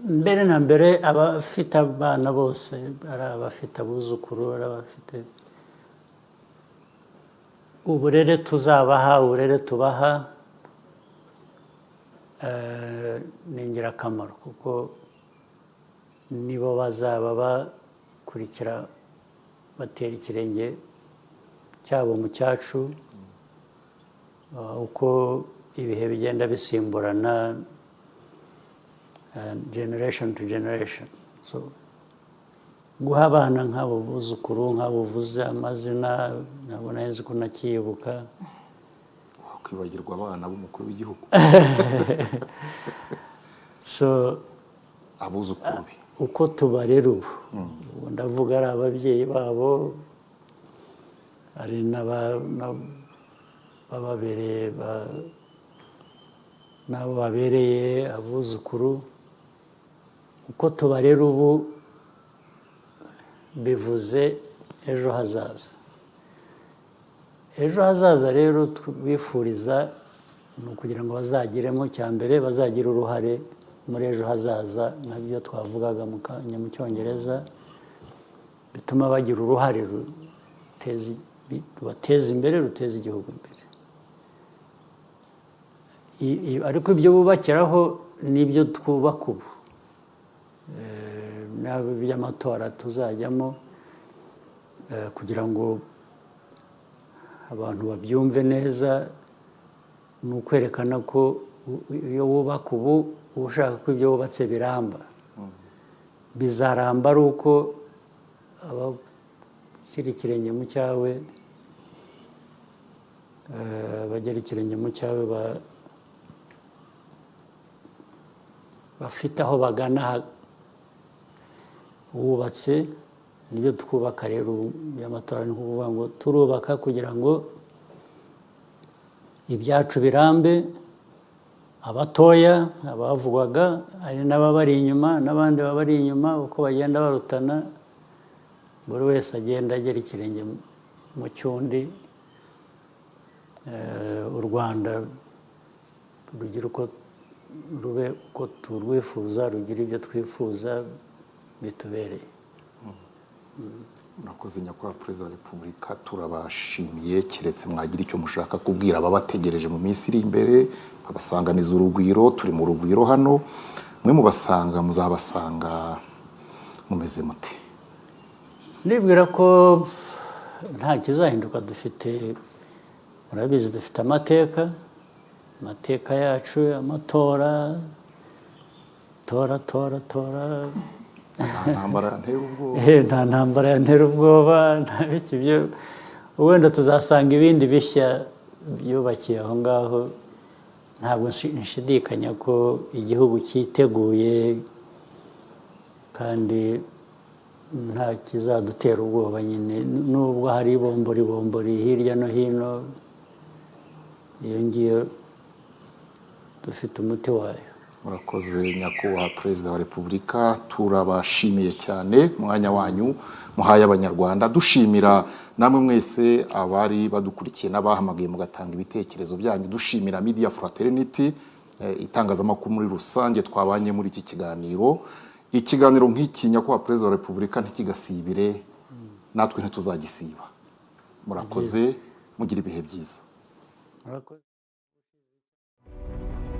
Mbere na mbere abafite abana bose, ari abafite abuzukuru, ari abafite uburere tuzabaha, uburere tubaha ni ingirakamaro, kuko nibo bazaba bakurikira batera ikirenge cyabo mu cyacu, uko ibihe bigenda bisimburana, generation to generation. So guha abana nk'abo buzukuru, nk'abo uvuze amazina, nabona nzi ko nakibuka. Kwibagirwa abana b'umukuru w'igihugu. So abuzukuru be uko tubarera ubu, ndavuga ari ababyeyi babo, ari n'ababereye n'abo babereye abuzukuru, uko tubarera ubu bivuze ejo hazaza. Ejo hazaza rero bifuriza ni ukugira ngo bazagiremo cya mbere, bazagira uruhare muri ejo hazaza, nabyo twavugaga mu Cyongereza, bituma bagira uruhare rubateza imbere, ruteza igihugu imbere. Ariko ibyo bubakiraho n'ibyo twubaka ubu, by'amatora tuzajyamo, kugira ngo abantu babyumve neza, ni ukwerekana ko iyo wubaka ubu uba ushaka ko ibyo wubatse biramba. Bizaramba ari uko abashyira ikirenge mu cyawe, bagera ikirenge mu cyawe, bafite aho bagana wubatse. Nibyo twubaka rero by'amatora, ni ukuvuga ngo turubaka kugira ngo ibyacu birambe. Abatoya, abavugwaga, hari n'ababari inyuma n'abandi babari inyuma, uko bagenda barutana, buri wese agenda agera ikirenge mu cyundi. U Rwanda rugira uko rube uko turwifuza, rugira ibyo twifuza bitubereye. Murakoze nyakubahwa Perezida wa Repubulika, turabashimiye. Keretse mwagira icyo mushaka kubwira ababategereje mu minsi iri imbere, babasanganiza urugwiro. Turi mu rugwiro hano, mwe mubasanga, muzabasanga mumeze mute? Nibwira ko nta kizahinduka. Dufite, murabizi, dufite amateka yacu, amatora, tora. Nta ntambara yantera ubwoba. Nta ntambara yantera ubwoba, nta biki byo. Wenda tuzasanga ibindi bishya byubakiye aho ngaho. Ntabwo nshidikanya ko igihugu cyiteguye, kandi nta kizadutera ubwoba nyine, nubwo hari ibombori hirya no hino. Iyo ngiyo dufite umuti wayo. Murakoze nyakubahwa Perezida wa Repubulika, turabashimiye cyane umwanya wanyu muhaye Abanyarwanda. Dushimira namwe mwese abari badukurikiye n'abahamagaye mugatanga ibitekerezo byanyu. Dushimira Media Fraternity, itangazamakuru muri rusange twabanye muri iki kiganiro. Ikiganiro nk'iki nyakubahwa Perezida wa Repubulika ntikigasibire, natwe ntituzagisiba. Murakoze, mugira ibihe byiza.